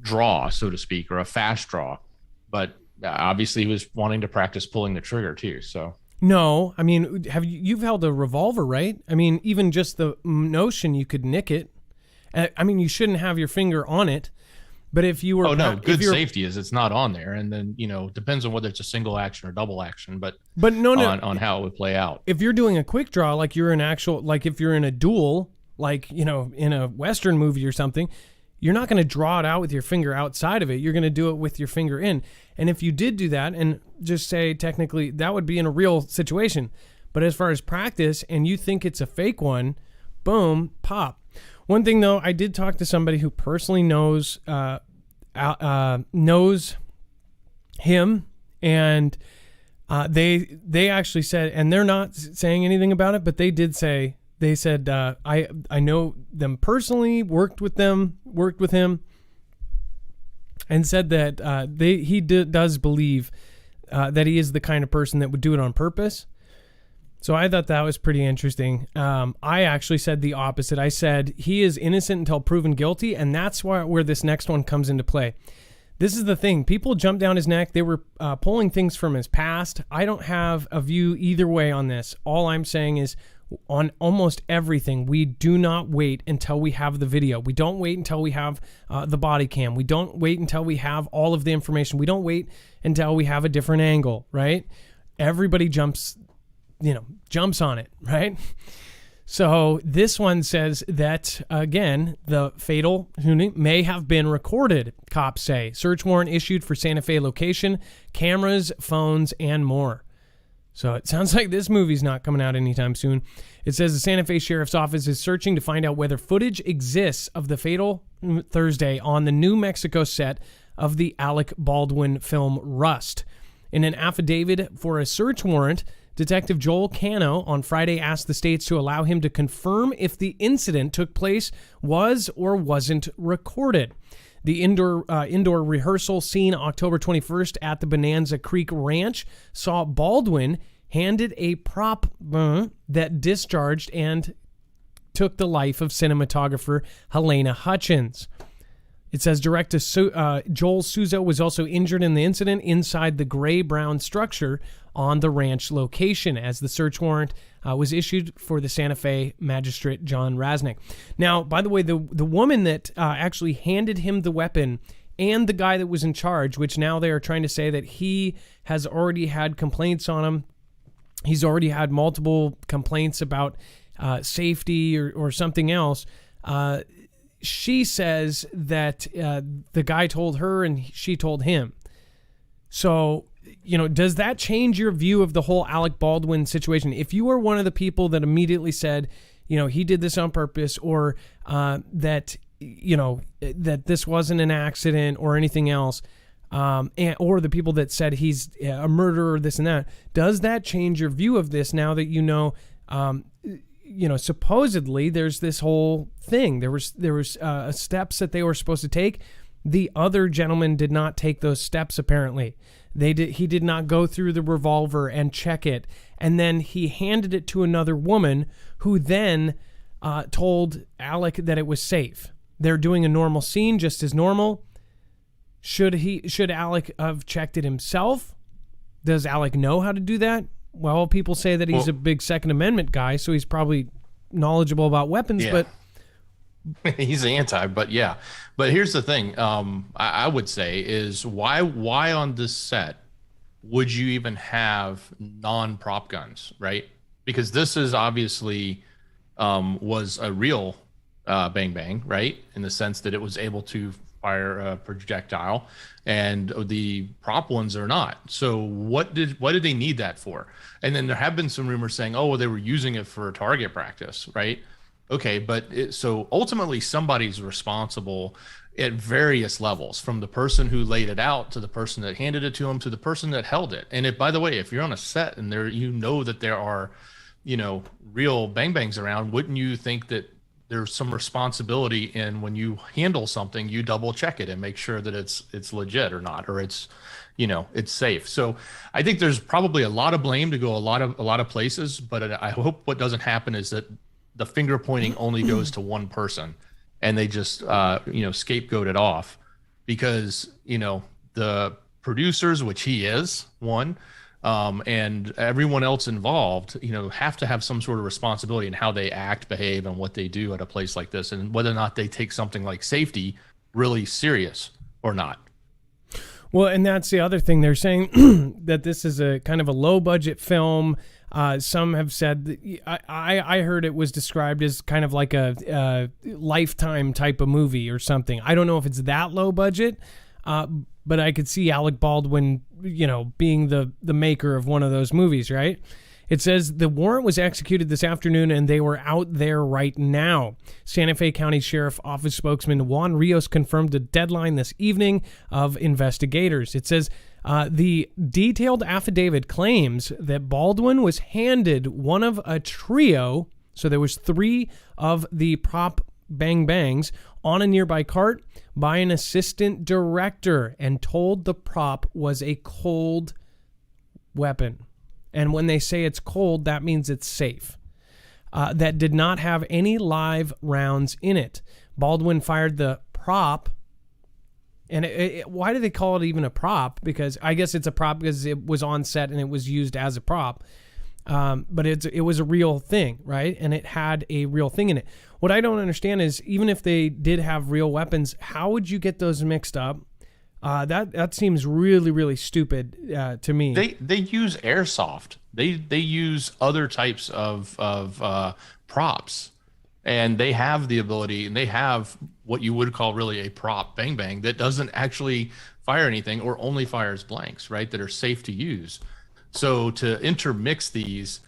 draw, so to speak, or a fast draw. But obviously he was wanting to practice pulling the trigger too. So no, I mean, you've held a revolver, right? I mean, even just the notion you could nick it. I mean, you shouldn't have your finger on it. But if you were, good safety is it's not on there, and then depends on whether it's a single action or double action. But on how it would play out. If you're doing a quick draw, like you're if you're in a duel, like in a Western movie or something. You're not going to draw it out with your finger outside of it. You're going to do it with your finger in. And if you did do that and just say technically that would be in a real situation. But as far as practice and you think it's a fake one, boom, pop. One thing though, I did talk to somebody who personally knows him, and they actually said, and they're not saying anything about it, but they did say, they said, I know them personally, worked with him, and said that he does believe that he is the kind of person that would do it on purpose. So I thought that was pretty interesting. I actually said the opposite. I said he is innocent until proven guilty, and that's where this next one comes into play. This is the thing. People jumped down his neck. They were pulling things from his past. I don't have a view either way on this. All I'm saying is on almost everything, we do not wait until we have the video. We don't wait until we have the body cam. We don't wait until we have all of the information. We don't wait until we have a different angle, right? Everybody jumps on it, right? So this one says that, again, the fatal may have been recorded, cops say. Search warrant issued for Santa Fe location, cameras, phones, and more. So it sounds like this movie's not coming out anytime soon. It says the Santa Fe Sheriff's Office is searching to find out whether footage exists of the fatal Thursday on the New Mexico set of the Alec Baldwin film Rust. In an affidavit for a search warrant, Detective Joel Cano on Friday asked the states to allow him to confirm if the incident took place was or wasn't recorded. The indoor rehearsal seen October 21st at the Bonanza Creek Ranch saw Baldwin handed a prop that discharged and took the life of cinematographer Helena Hutchins. It says director Joel Souza was also injured in the incident inside the gray-brown structure on the ranch location as the search warrant was issued for the Santa Fe magistrate John Rasnick. Now, by the way, the woman that actually handed him the weapon and the guy that was in charge, which now they are trying to say that he has already had complaints on him. He's already had multiple complaints about safety or something else. She says that the guy told her and she told him. So, does that change your view of the whole Alec Baldwin situation? If you were one of the people that immediately said, he did this on purpose, or that this wasn't an accident or anything else, or the people that said he's a murderer, this and that, does that change your view of this now that supposedly there's this whole thing. There was steps that they were supposed to take. The other gentleman did not take those steps, apparently. He did not go through the revolver and check it. And then he handed it to another woman who then told Alec that it was safe. They're doing a normal scene just as normal. Should Alec have checked it himself? Does Alec know how to do that? Well, people say that he's a big Second Amendment guy, so he's probably knowledgeable about weapons, but he's anti, but yeah. But here's the thing, I would say is why on this set would you even have non-prop guns, right? Because this is obviously was a real bang bang, right? In the sense that it was able to fire a projectile, and the prop ones are not. So what did they need that for? And then there have been some rumors saying, oh, well, they were using it for target practice, right? Okay, but so ultimately somebody's responsible at various levels, from the person who laid it out to the person that handed it to him to the person that held it. And by the way, if you're on a set and that there are, real bang bangs around, wouldn't you think that there's some responsibility in when you handle something, you double check it and make sure that it's legit or not, or it's safe. So I think there's probably a lot of blame to go a lot of places, but I hope what doesn't happen is that the finger pointing only goes to one person and they just scapegoat it off, because the producers, which he is one, and everyone else involved, have to have some sort of responsibility in how they act, behave, and what they do at a place like this, and whether or not they take something like safety really serious or not. Well, and that's the other thing. They're saying that this is a kind of a low budget film. Some have said that, I heard it was described as kind of like a Lifetime type of movie or something. I don't know if it's that low budget, but I could see Alec Baldwin, being the maker of one of those movies, right? It says the warrant was executed this afternoon and they were out there right now. Santa Fe County Sheriff Office spokesman Juan Rios confirmed a deadline this evening of investigators. It says the detailed affidavit claims that Baldwin was handed one of a trio, so there was 3 of the prop bang bangs on a nearby cart by an assistant director and told the prop was a cold weapon. And when they say it's cold, that means it's safe. That did not have any live rounds in it. Baldwin fired the prop. And why do they call it even a prop? Because I guess it's a prop because it was on set and it was used as a prop. But it was a real thing, right? And it had a real thing in it. What I don't understand is, even if they did have real weapons, how would you get those mixed up? That seems really, really stupid to me. They use airsoft. They use other types of props, and they have the ability, and they have what you would call really a prop bang bang that doesn't actually fire anything or only fires blanks, right? That are safe to use. So to intermix these,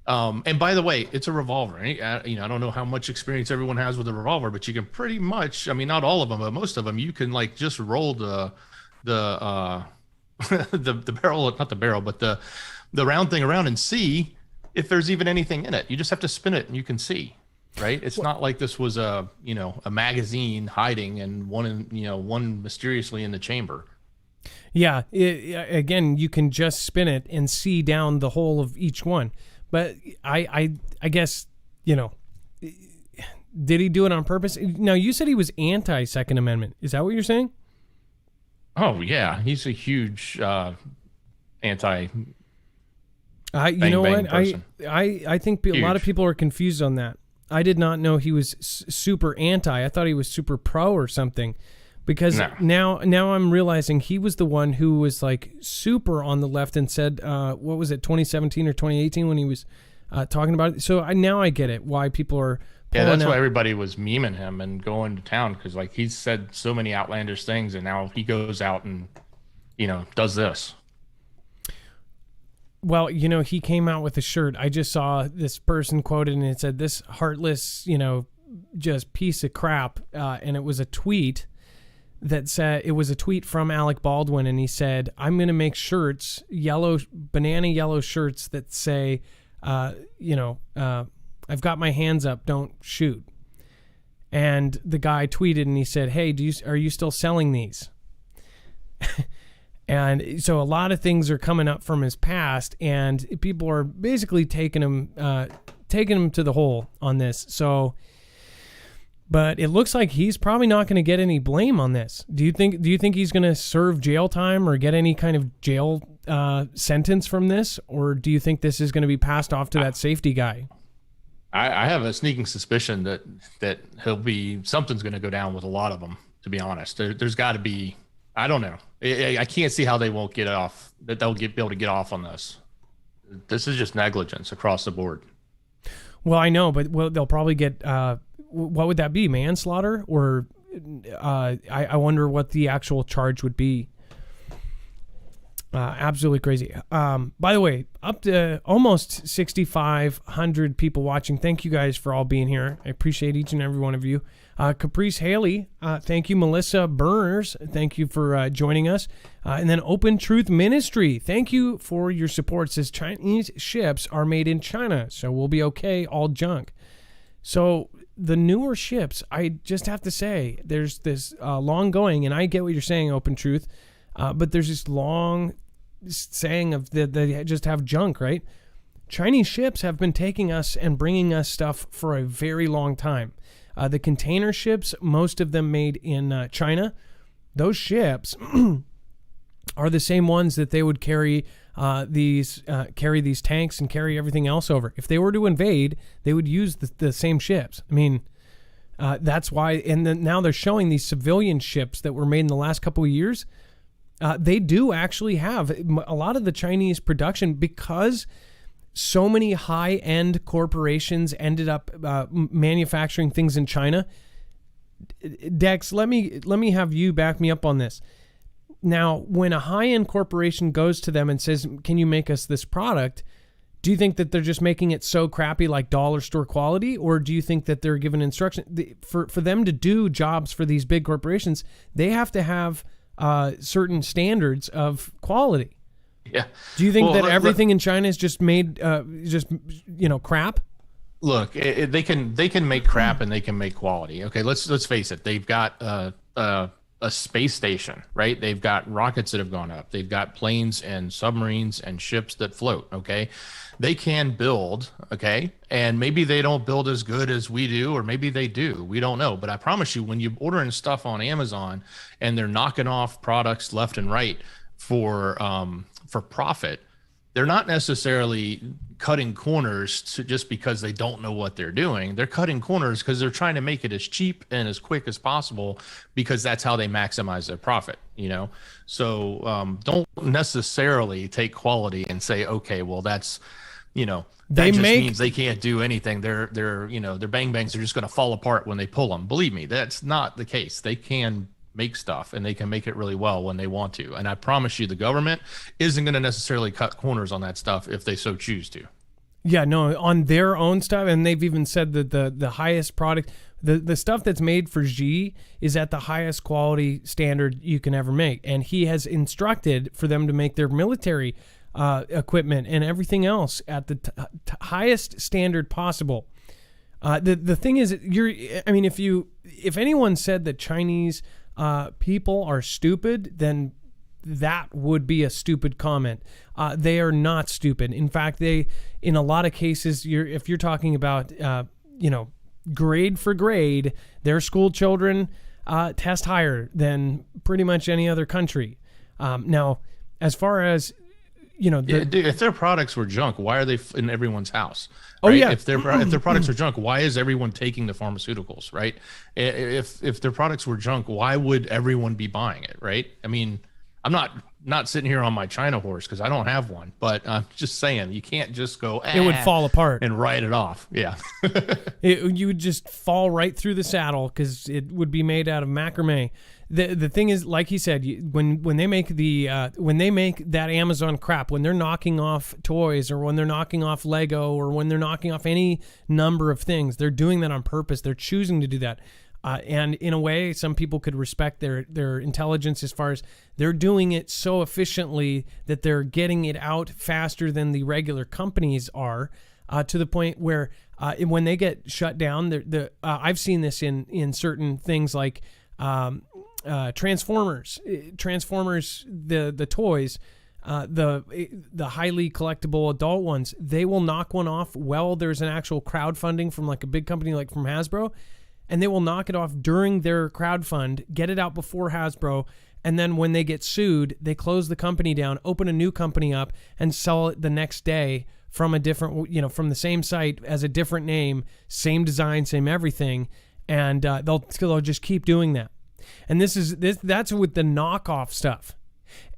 and by the way, it's a revolver. Right? I don't know how much experience everyone has with a revolver, but you can pretty much, I mean, not all of them, but most of them, you can like just roll the barrel, not the barrel, but the round thing around and see if there's even anything in it. You just have to spin it and you can see, right? It's not like this was a magazine hiding and one mysteriously in the chamber. Yeah, again, you can just spin it and see down the whole of each one. But I guess, did he do it on purpose? Now, you said he was anti-Second Amendment. Is that what you're saying? Oh, yeah. He's a huge anti. You know what? Person. I think a lot of people are confused on that. I did not know he was super anti. I thought he was super pro or something. Because now I'm realizing he was the one who was like super on the left and said, what was it, 2017 or 2018 when he was talking about it. So now I get it, why people are pulling that's out. why everybody was memeing him and going to town, because like he's said so many outlandish things, and now he goes out and does this. Well, he came out with a shirt. I just saw this person quoted and it said, "This heartless, just piece of crap," and it was a tweet. That said, it was a tweet from Alec Baldwin, and he said, "I'm going to make shirts, banana yellow shirts that say, I've got my hands up, don't shoot." And the guy tweeted and he said, "Hey, are you still selling these?" And so a lot of things are coming up from his past, and people are basically taking him to the hole on this. So. But it looks like he's probably not going to get any blame on this. Do you think he's going to serve jail time or get any kind of jail sentence from this? Or do you think this is going to be passed off to that safety guy? I have a sneaking suspicion that something's going to go down with a lot of them, to be honest. There's got to be, I don't know. I can't see how they won't get off, that they'll be able to get off on this. This is just negligence across the board. Well, I know, but they'll probably get... what would that be? Manslaughter? Or I wonder what the actual charge would be. Absolutely crazy. By the way, up to almost 6,500 people watching. Thank you guys for all being here. I appreciate each and every one of you. Caprice Haley, thank you. Melissa Burners, thank you for joining us. And then Open Truth Ministry, thank you for your support. It says Chinese ships are made in China, so we'll be okay, all junk. So the newer ships, I just have to say, there's this long going, and I get what you're saying, Open Truth, but there's this long saying of that they just have junk, right? Chinese ships have been taking us and bringing us stuff for a very long time. The container ships, most of them made in China, those ships are the same ones that they would carry these tanks and carry everything else over. If they were to invade, they would use the same ships. I mean, that's why. And then now they're showing these civilian ships that were made in the last couple of years. They do actually have a lot of the Chinese production, because so many high-end corporations ended up manufacturing things in China. Dex, let me have you back me up on this. Now, when a high-end corporation goes to them and says, "Can you make us this product?" Do you think that they're just making it so crappy like dollar store quality, or do you think that they're given instruction for them to do jobs for these big corporations? They have to have certain standards of quality. Yeah. Do you think that everything in China is just made, crap? Look, they can make crap and they can make quality. Okay, let's face it. They've got a space station, right? They've got rockets that have gone up. They've got planes and submarines and ships that float. Okay, they can build. Okay, and maybe they don't build as good as we do, or maybe they do. We don't know. But I promise you, when you're ordering stuff on Amazon and they're knocking off products left and right for profit, they're not necessarily cutting corners just because they don't know what they're doing. They're cutting corners because they're trying to make it as cheap and as quick as possible, because that's how they maximize their profit, you know? So don't necessarily take quality and say, okay, well, that's, you know, that just means they can't do anything. Their bang bangs are just going to fall apart when they pull them. Believe me, that's not the case. They can make stuff, and they can make it really well when they want to. And I promise you, the government isn't going to necessarily cut corners on that stuff if they so choose to. Yeah, no, on their own stuff. And they've even said that the highest product, the stuff that's made for Xi is at the highest quality standard you can ever make. And he has instructed for them to make their military equipment and everything else at the highest standard possible. The thing is, if anyone said that Chinese people are stupid, then that would be a stupid comment. They are not stupid. In fact, in a lot of cases, if you're talking about, grade for grade, their school children test higher than pretty much any other country. Now, as far as, dude, if their products were junk, why are they in everyone's house? Right? Oh yeah. If their products are junk, why is everyone taking the pharmaceuticals? Right. If their products were junk, why would everyone be buying it? Right. I mean, I'm not sitting here on my China horse because I don't have one, but I'm just saying you can't just go. It would fall apart and write it off. Yeah. You would just fall right through the saddle because it would be made out of macrame. The thing is, like he said, when they make that Amazon crap, when they're knocking off toys, or when they're knocking off Lego, or when they're knocking off any number of things, they're doing that on purpose. They're choosing to do that. And in a way, some people could respect their intelligence, as far as they're doing it so efficiently that they're getting it out faster than the regular companies are, to the point where when they get shut down, I've seen this in certain things like Transformers, the toys, the highly collectible adult ones. They will knock one off. Well, there's an actual crowdfunding from like a big company like from Hasbro, and they will knock it off during their crowdfund, get it out before Hasbro, and then when they get sued, they close the company down, open a new company up, and sell it the next day from a different, from the same site as a different name, same design, same everything, and they'll just keep doing that. And that's with the knockoff stuff.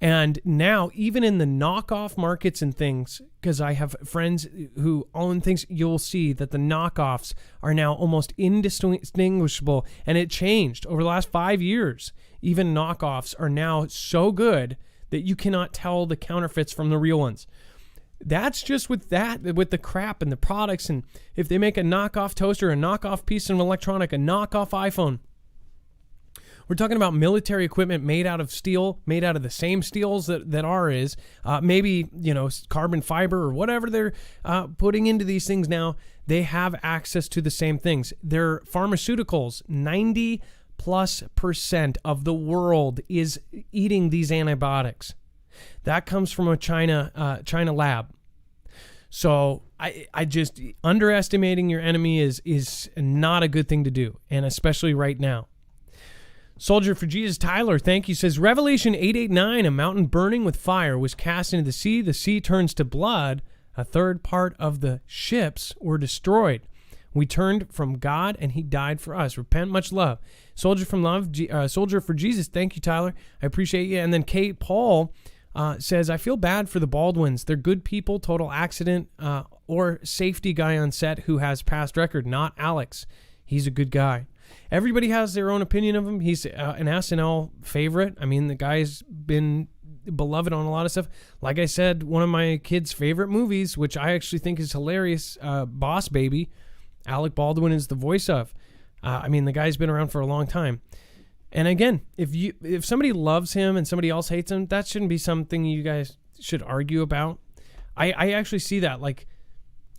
And now, even in the knockoff markets and things, because I have friends who own things, you'll see that the knockoffs are now almost indistinguishable. And it changed over the last 5 years. Even knockoffs are now so good that you cannot tell the counterfeits from the real ones. That's just with the crap and the products. And if they make a knockoff toaster, a knockoff piece of electronic, a knockoff iPhone, we're talking about military equipment made out of steel, made out of the same steels that ours is. Maybe, carbon fiber or whatever they're putting into these things now. They have access to the same things. Their pharmaceuticals, 90+% of the world is eating these antibiotics. That comes from a China lab. So I just, underestimating your enemy is not a good thing to do, and especially right now. Soldier for Jesus Tyler, thank you, says, Revelation 8:8-9, a mountain burning with fire was cast into the sea turns to blood, a third part of the ships were destroyed. We turned from God and he died for us. Repent, much love. Soldier for Jesus, thank you, Tyler. I appreciate you. And then Kate Paul says, I feel bad for the Baldwins. They're good people, total accident, or safety guy on set who has past record, not Alex. He's a good guy. Everybody has their own opinion of him. He's an SNL favorite. I mean, the guy's been beloved on a lot of stuff. Like I said, one of my kids' favorite movies, which I actually think is hilarious, Boss Baby, Alec Baldwin is the voice of. The guy's been around for a long time. And again, if somebody loves him and somebody else hates him, that shouldn't be something you guys should argue about. I actually see that. Like,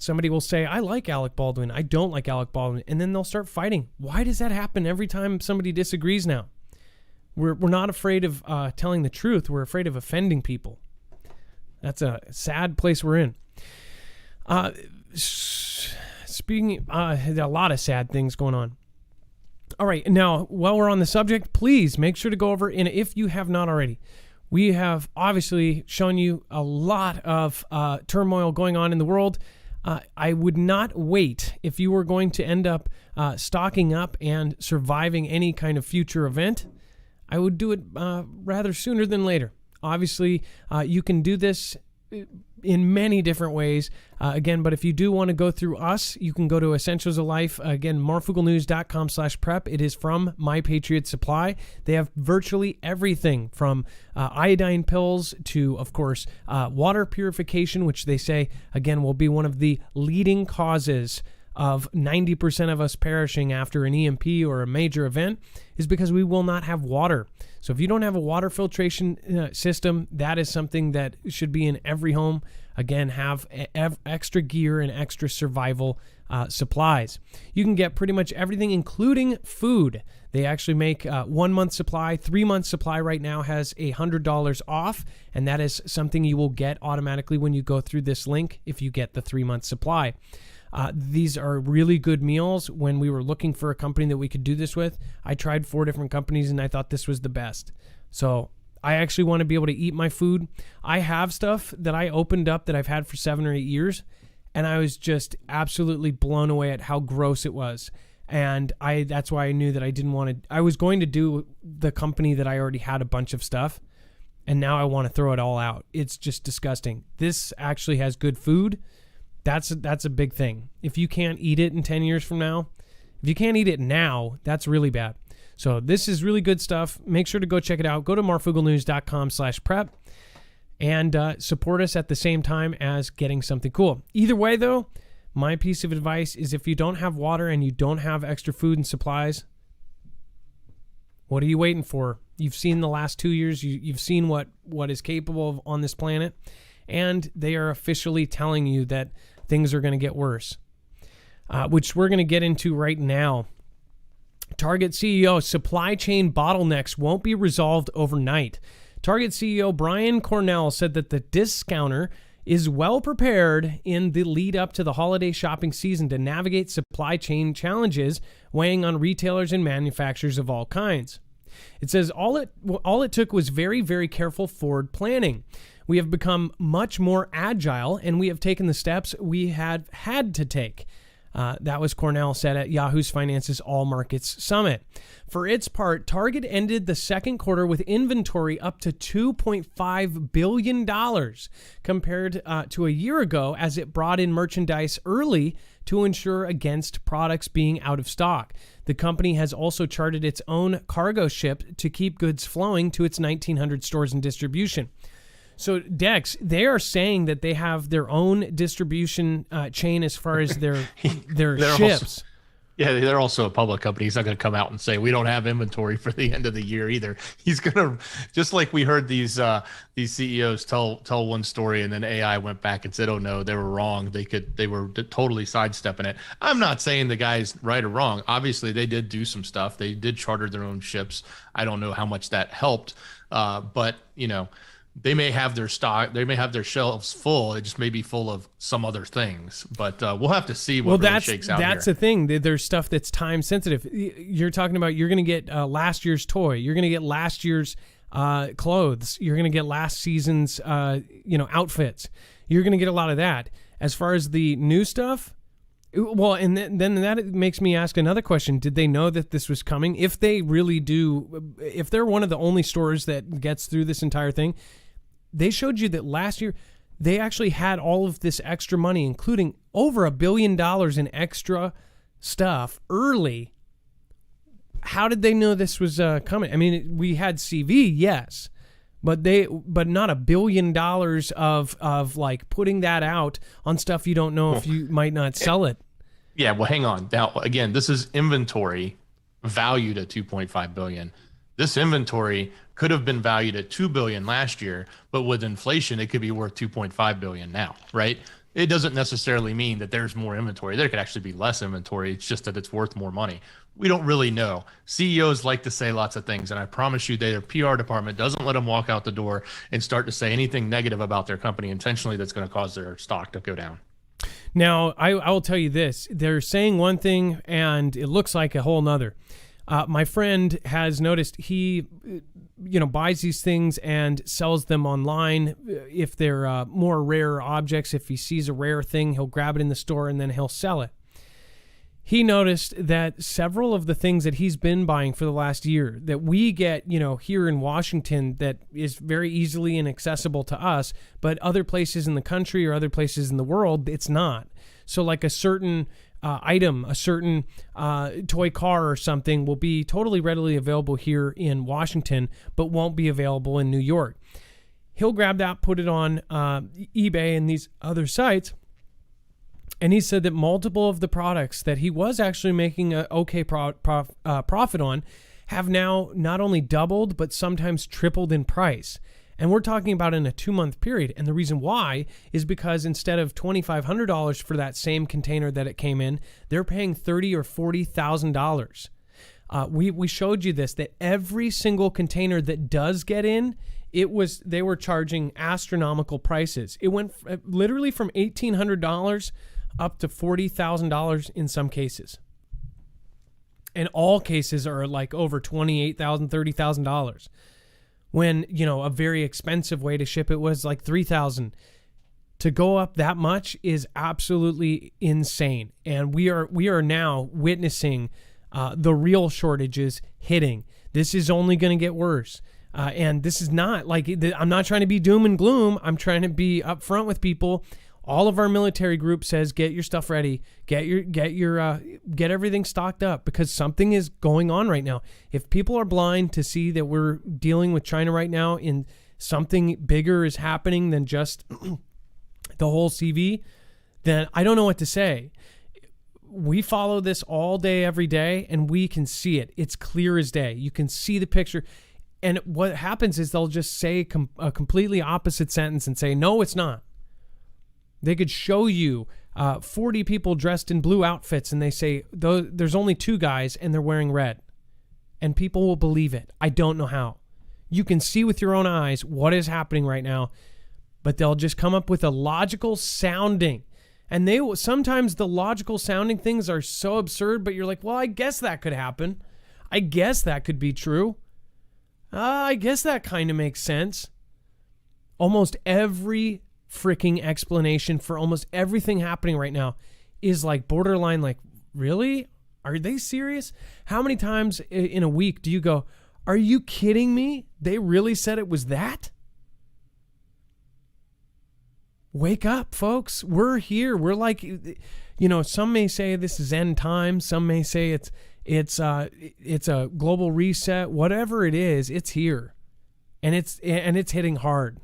Somebody will say, I like Alec Baldwin. I don't like Alec Baldwin. And then they'll start fighting. Why does that happen every time somebody disagrees now? We're not afraid of telling the truth. We're afraid of offending people. That's a sad place we're in. Speaking, a lot of sad things going on. All right, now, while we're on the subject, please make sure to go over, and if you have not already, we have obviously shown you a lot of turmoil going on in the world. I would not wait if you were going to end up stocking up and surviving any kind of future event. I would do it rather sooner than later. Obviously, you can do this in many different ways. Again, but if you do want to go through us, you can go to Essentials of Life. Again, marfooglenews.com/prep. It is from My Patriot Supply. They have virtually everything from iodine pills to, of course, water purification, which they say, again, will be one of the leading causes of 90% of us perishing after an EMP or a major event, is because we will not have water. So if you don't have a water filtration system, that is something that should be in every home. Again, have extra gear and extra survival supplies. You can get pretty much everything, including food. They actually make 1 month supply. 3 month supply right now has $100 off, and that is something you will get automatically when you go through this link if you get the 3 month supply. These are really good meals. When we were looking for a company that we could do this with, I tried 4 different companies and I thought this was the best. So I actually want to be able to eat my food. I have stuff that I opened up that I've had for 7 or 8 years, and I was just absolutely blown away at how gross it was. And that's why I knew that I didn't want to. I was going to do the company that I already had a bunch of stuff, and now I want to throw it all out. It's just disgusting. This actually has good food. That's a big thing. If you can't eat it in 10 years from now, if you can't eat it now, that's really bad. So this is really good stuff. Make sure to go check it out. Go to marfooglenews.com/prep and support us at the same time as getting something cool. Either way, though, my piece of advice is if you don't have water and you don't have extra food and supplies, what are you waiting for? You've seen the last 2 years. You've seen what is capable of on this planet, and they are officially telling you that things are going to get worse, which we're going to get into right now. Target CEO, supply chain bottlenecks won't be resolved overnight. Target CEO Brian Cornell said that the discounter is well prepared in the lead up to the holiday shopping season to navigate supply chain challenges weighing on retailers and manufacturers of all kinds. It says all it took was very, very careful forward planning. We have become much more agile, and we have taken the steps we had to take. That was Cornell said at Yahoo's Finance's All Markets Summit. For its part, Target ended the second quarter with inventory up to $2.5 billion compared to a year ago, as it brought in merchandise early to ensure against products being out of stock. The company has also chartered its own cargo ship to keep goods flowing to its 1,900 stores and distribution. So, Dex, they are saying that they have their own distribution chain as far as their ships. They're also a public company. He's not going to come out and say we don't have inventory for the end of the year either. He's going to, just like we heard these CEOs tell one story, and then AI went back and said, "Oh no, they were wrong. They were totally sidestepping it." I'm not saying the guy's right or wrong. Obviously, they did do some stuff. They did charter their own ships. I don't know how much that helped, but you know. They may have their stock, they may have their shelves full. It just may be full of some other things, but we'll have to see what really shakes out. That's the thing. There's stuff that's time sensitive. You're talking about you're going to get last year's toy. You're going to get last year's clothes. You're going to get last season's outfits. You're going to get a lot of that. As far as the new stuff, well, and then that makes me ask another question. Did they know that this was coming? If they really do, if they're one of the only stores that gets through this entire thing, they showed you that last year they actually had all of this extra money, including over $1 billion in extra stuff early. How did they know this was coming? I mean, we had CV, yes, but not $1 billion of like putting that out on stuff you don't know if you might not sell it. Yeah, well, hang on. Now, again, this is inventory valued at $2.5 billion. This inventory could have been valued at $2 billion last year, but with inflation, it could be worth $2.5 billion now, right? it doesn't necessarily mean that there's more inventory. There could actually be less inventory. It's just that it's worth more money. We don't really know. CEOs like to say lots of things, and I promise you their PR department doesn't let them walk out the door and start to say anything negative about their company intentionally that's going to cause their stock to go down. Now, I will tell you this. They're saying one thing, and it looks like a whole nother. My friend has noticed he buys these things and sells them online. If they're more rare objects, if he sees a rare thing, he'll grab it in the store and then he'll sell it. He noticed that several of the things that he's been buying for the last year that we get, here in Washington, that is very easily inaccessible to us, but other places in the country or other places in the world, it's not. So like a certain item, a certain toy car or something will be totally readily available here in Washington, but won't be available in New York. He'll grab that, put it on eBay and these other sites. And he said that multiple of the products that he was actually making an okay profit on have now not only doubled, but sometimes tripled in price. And we're talking about in a 2-month period. And the reason why is because instead of $2,500 for that same container that it came in, they're paying $30,000 or $40,000. We showed you this, that every single container that does get in, they were charging astronomical prices. It went literally from $1,800 up to $40,000 in some cases. And all cases are like over $28,000, $30,000. When, a very expensive way to ship it was like $3,000. To go up that much is absolutely insane. And we are now witnessing the real shortages hitting. This is only going to get worse. And this is not like, I'm not trying to be doom and gloom. I'm trying to be upfront with people. All of our military group says, get your stuff ready, get everything stocked up, because something is going on right now. If people are blind to see that we're dealing with China right now and something bigger is happening than just the whole CV, then I don't know what to say. We follow this all day, every day, and we can see it. It's clear as day. You can see the picture. And what happens is they'll just say a completely opposite sentence and say, no, it's not. They could show you 40 people dressed in blue outfits and they say, there's only 2 guys and they're wearing red. And people will believe it. I don't know how. You can see with your own eyes what is happening right now, but they'll just come up with a logical sounding. And sometimes the logical sounding things are so absurd, but you're like, well, I guess that could happen. I guess that could be true. I guess that kind of makes sense. Almost every freaking explanation for almost everything happening right now is like borderline, like, really? Are they serious? How many times in a week do you go, are you kidding me? They really said it was that? Wake up, folks. We're here. We're like, some may say this is end time. Some may say it's a global reset. Whatever it is, it's here. And it's hitting hard.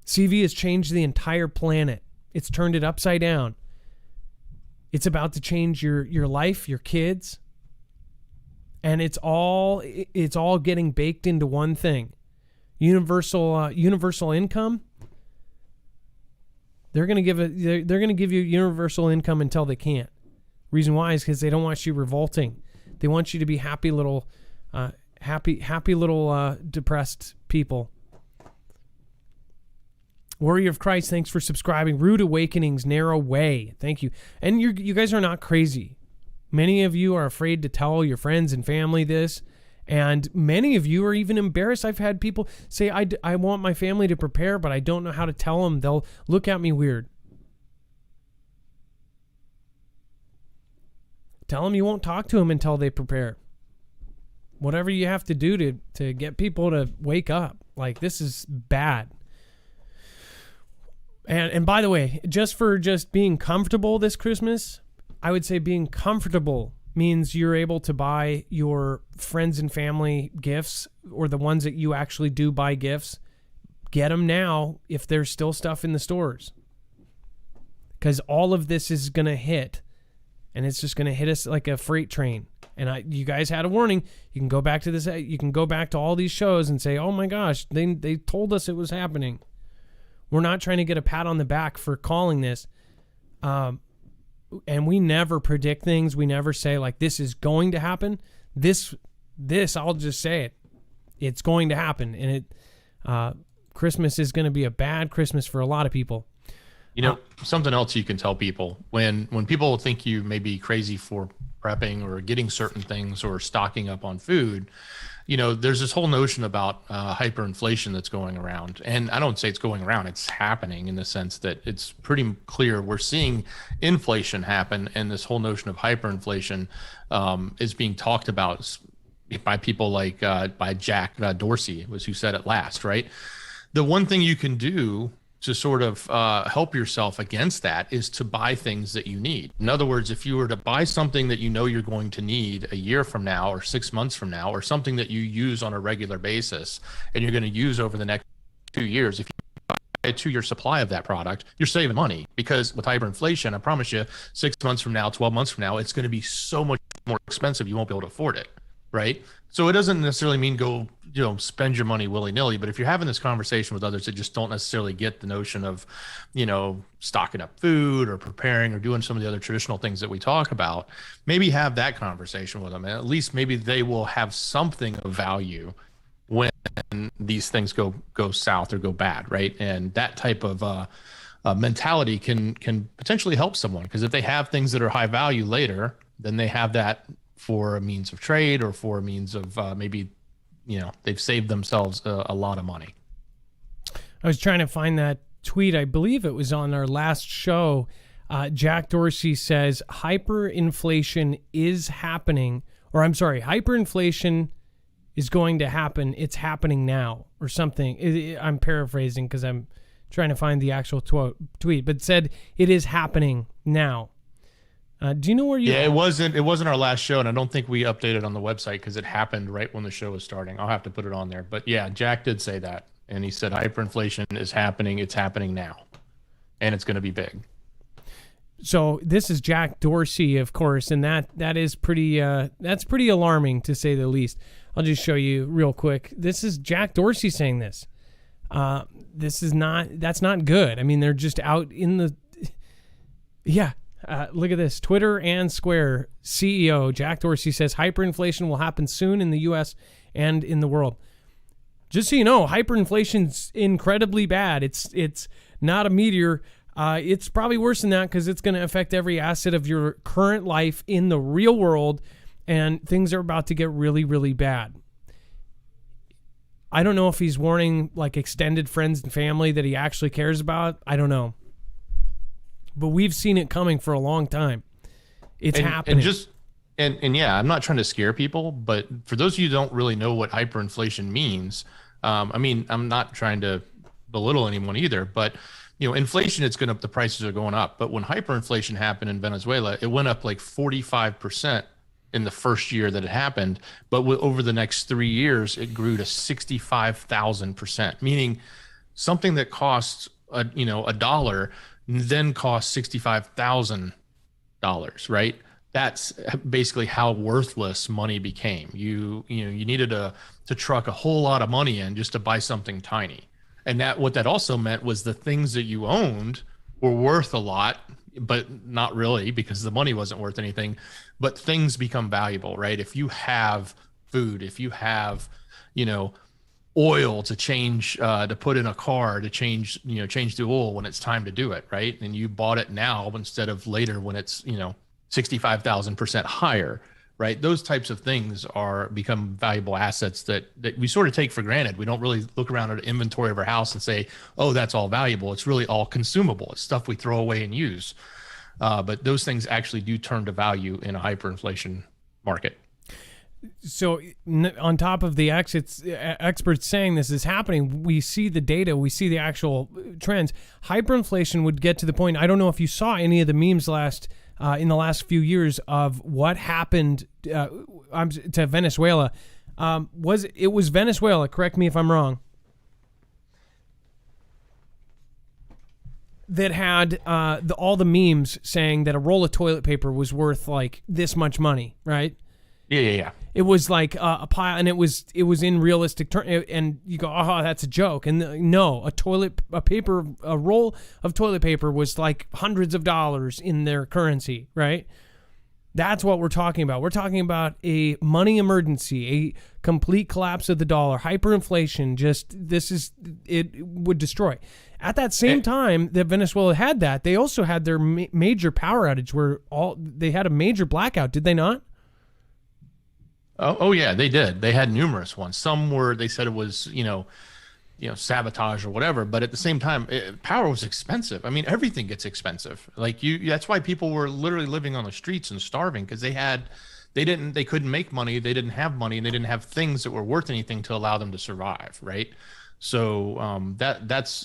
CV has changed the entire planet. It's turned it upside down. It's about to change your life, your kids. And it's all getting baked into one thing. Universal income. They're going to give you universal income until they can't. Reason why is because they don't want you revolting. They want you to be happy little depressed people. Warrior of Christ, thanks for subscribing. Rude Awakenings, Narrow Way, thank you. And you guys are not crazy. Many of you are afraid to tell your friends and family this, and many of you are even embarrassed. I've had people say, I want my family to prepare, but I don't know how to tell them. They'll look at me weird. Tell them you won't talk to them until they prepare. Whatever you have to do to get people to wake up. Like, this is bad. And by the way, just being comfortable this Christmas, I would say being comfortable means you're able to buy your friends and family gifts, or the ones that you actually do buy gifts. Get them now if there's still stuff in the stores. Because all of this is going to hit, and it's just going to hit us like a freight train. And you guys had a warning. You can go back to this. You can go back to all these shows and say, oh my gosh, they told us it was happening. We're not trying to get a pat on the back for calling this. And we never predict things. We never say like this is going to happen. This I'll just say it. It's going to happen, and Christmas is going to be a bad Christmas for a lot of people. You know, something else you can tell people when people think you may be crazy for prepping or getting certain things or stocking up on food, you know, there's this whole notion about hyperinflation that's going around. And I don't say it's going around, it's happening in the sense that it's pretty clear we're seeing inflation happen. And this whole notion of hyperinflation is being talked about by people like by Jack Dorsey, was who said it last, right? The one thing you can do to sort of help yourself against that is to buy things that you need. In other words, if you were to buy something that you know you're going to need a year from now or 6 months from now, or something that you use on a regular basis and you're going to use over the next 2 years, if you buy a 2-year supply of that product, you're saving money, because with hyperinflation, I promise you 6 months from now, 12 months from now, it's going to be so much more expensive you won't be able to afford it, right? So it doesn't necessarily mean go, you know, spend your money willy-nilly, but if you're having this conversation with others that just don't necessarily get the notion of, you know, stocking up food or preparing or doing some of the other traditional things that we talk about, maybe have that conversation with them, and at least maybe they will have something of value when these things go south or go bad, right? And that type of mentality can potentially help someone, because if they have things that are high value later, then they have that for a means of trade or for a means of maybe, you know, they've saved themselves a lot of money. I was trying to find that tweet. I believe it was on our last show. Jack Dorsey says hyperinflation is happening, or I'm sorry, hyperinflation is going to happen. It's happening now, or something. I'm paraphrasing because I'm trying to find the actual tweet, but said it is happening now. Do you know where you? Yeah, it wasn't our last show, and I don't think we updated on the website because it happened right when the show was starting. I'll have to put it on there. But yeah, Jack did say that, and he said hyperinflation is happening. It's happening now, and it's going to be big. So this is Jack Dorsey, of course, and that is pretty that's pretty alarming, to say the least. I'll just show you real quick. This is Jack Dorsey saying this. That's not good. I mean, they're just out in the yeah. Look at this. Twitter and Square CEO Jack Dorsey says hyperinflation will happen soon in the U.S. and in the world. Just so you know, hyperinflation's incredibly bad. It's not a meteor. It's probably worse than that, because it's going to affect every asset of your current life in the real world, and things are about to get really, really bad. I don't know if he's warning like extended friends and family that he actually cares about. I don't know. But we've seen it coming for a long time. It's happening. And yeah, I'm not trying to scare people, but for those of you who don't really know what hyperinflation means, I mean, I'm not trying to belittle anyone either, but you know, inflation, the prices are going up. But when hyperinflation happened in Venezuela, it went up like 45% in the first year that it happened. But over the next 3 years, it grew to 65,000%, meaning something that costs $1 then cost $65,000, right? That's basically how worthless money became. You needed to truck a whole lot of money in just to buy something tiny. And what that also meant was the things that you owned were worth a lot, but not really, because the money wasn't worth anything. But things become valuable, right? If you have food, if you have, oil to change, to put in a car, to change the oil when it's time to do it, right? And you bought it now instead of later when it's 65,000% higher, right? Those types of things become valuable assets that we sort of take for granted. We don't really look around at an inventory of our house and say, oh, that's all valuable. It's really all consumable. It's stuff we throw away and use. But those things actually do turn to value in a hyperinflation market. So on top of the experts saying this is happening, we see the data, we see the actual trends. Hyperinflation would get to the point, I don't know if you saw any of the memes in the last few years of what happened to Venezuela. It was Venezuela, correct me if I'm wrong, that had all the memes saying that a roll of toilet paper was worth like this much money, right? Yeah. It was like a pile, and it was in realistic terms. And you go, oh, that's a joke. And no, a roll of toilet paper was like hundreds of dollars in their currency, right? That's what we're talking about. We're talking about a money emergency, a complete collapse of the dollar, hyperinflation. It would destroy. At that same time that Venezuela had that, they also had their major power outage where they had a major blackout. Did they not? Oh yeah, they did. They had numerous ones. Some were, they said it was, sabotage or whatever. But at the same time, power was expensive. I mean, everything gets expensive. That's why people were literally living on the streets and starving because they couldn't make money. They didn't have money, and they didn't have things that were worth anything to allow them to survive. Right. So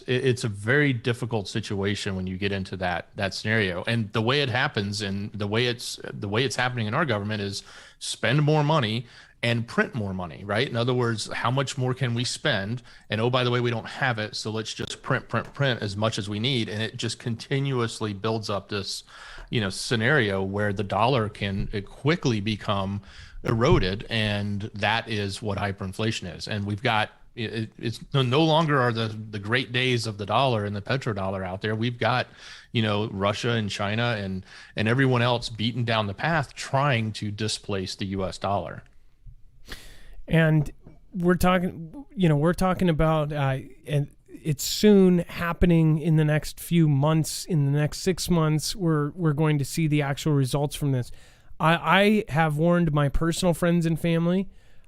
it's a very difficult situation when you get into that scenario. And the way it happens and the way it's happening in our government is spend more money and print more money, right? In other words, how much more can we spend? And oh, by the way, we don't have it, so let's just print as much as we need. And it just continuously builds up this, scenario where the dollar can quickly become eroded, and that is what hyperinflation is. And we've got it's no longer are the great days of the dollar and the petrodollar out there. We've got, Russia and China and everyone else beating down the path trying to displace the US dollar. And we're talking about, and it's soon happening in the next few months, in the next 6 months, we're going to see the actual results from this. I have warned my personal friends and family.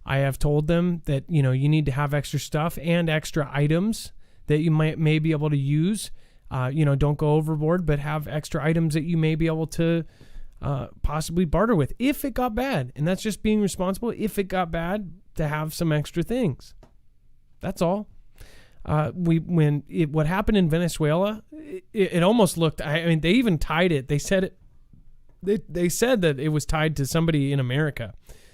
I have told them that, you need to have extra stuff and extra items that you may be able to use. Don't go overboard, but have extra items that you may be able to possibly barter with if it got bad. And that's just being responsible. If it got bad, to have some extra things. That's all. What happened in Venezuela, it almost looked, they even tied it. They said they said that it was tied to somebody in America.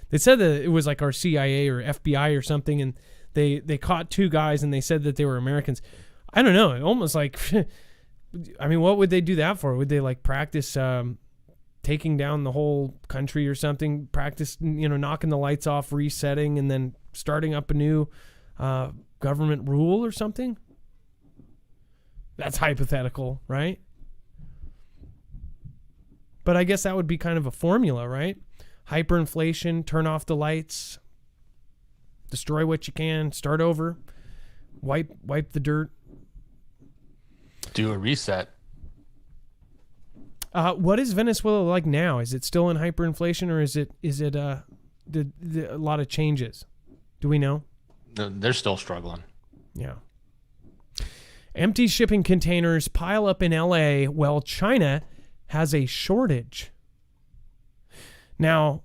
They said that it was like our CIA or FBI or something, and they caught two guys and they said that they were Americans. I don't know. Almost like, what would they do that for? Would they practice taking down the whole country or something? Practice, knocking the lights off, resetting, and then starting up a new government rule or something? That's hypothetical, right? But I guess that would be kind of a formula, right? Hyperinflation, turn off the lights, destroy what you can, start over, wipe the dirt. Do a reset. What is Venezuela like now? Is it still in hyperinflation, or is it a lot of changes? Do we know? They're still struggling. Yeah. Empty shipping containers pile up in LA while China has a shortage. Now,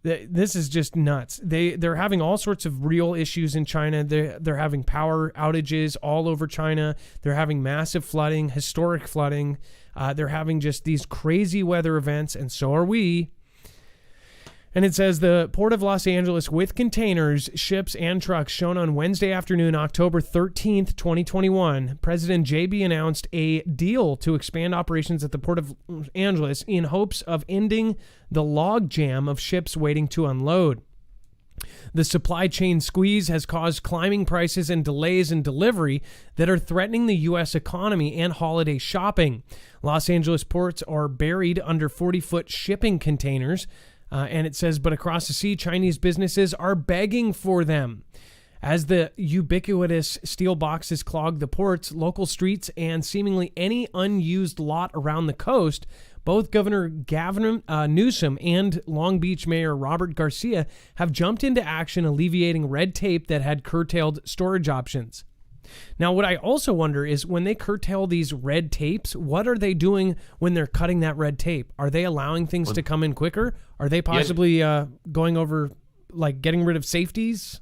this is just nuts. They're having all sorts of real issues in China. They're having power outages all over China. They're having massive flooding, historic flooding. They're having just these crazy weather events, and so are we. And it says the Port of Los Angeles with containers, ships, and trucks shown on Wednesday afternoon, October 13th, 2021. President JB announced a deal to expand operations at the Port of Los Angeles in hopes of ending the logjam of ships waiting to unload. The supply chain squeeze has caused climbing prices and delays in delivery that are threatening the U.S. economy and holiday shopping. Los Angeles ports are buried under 40-foot shipping containers. And it says, but across the sea, Chinese businesses are begging for them. As the ubiquitous steel boxes clog the ports, local streets, and seemingly any unused lot around the coast, both Governor Gavin Newsom and Long Beach Mayor Robert Garcia have jumped into action, alleviating red tape that had curtailed storage options. Now, what I also wonder is when they curtail these red tapes, what are they doing when they're cutting that red tape? Are they allowing things to come in quicker? Are they possibly going over, getting rid of safeties?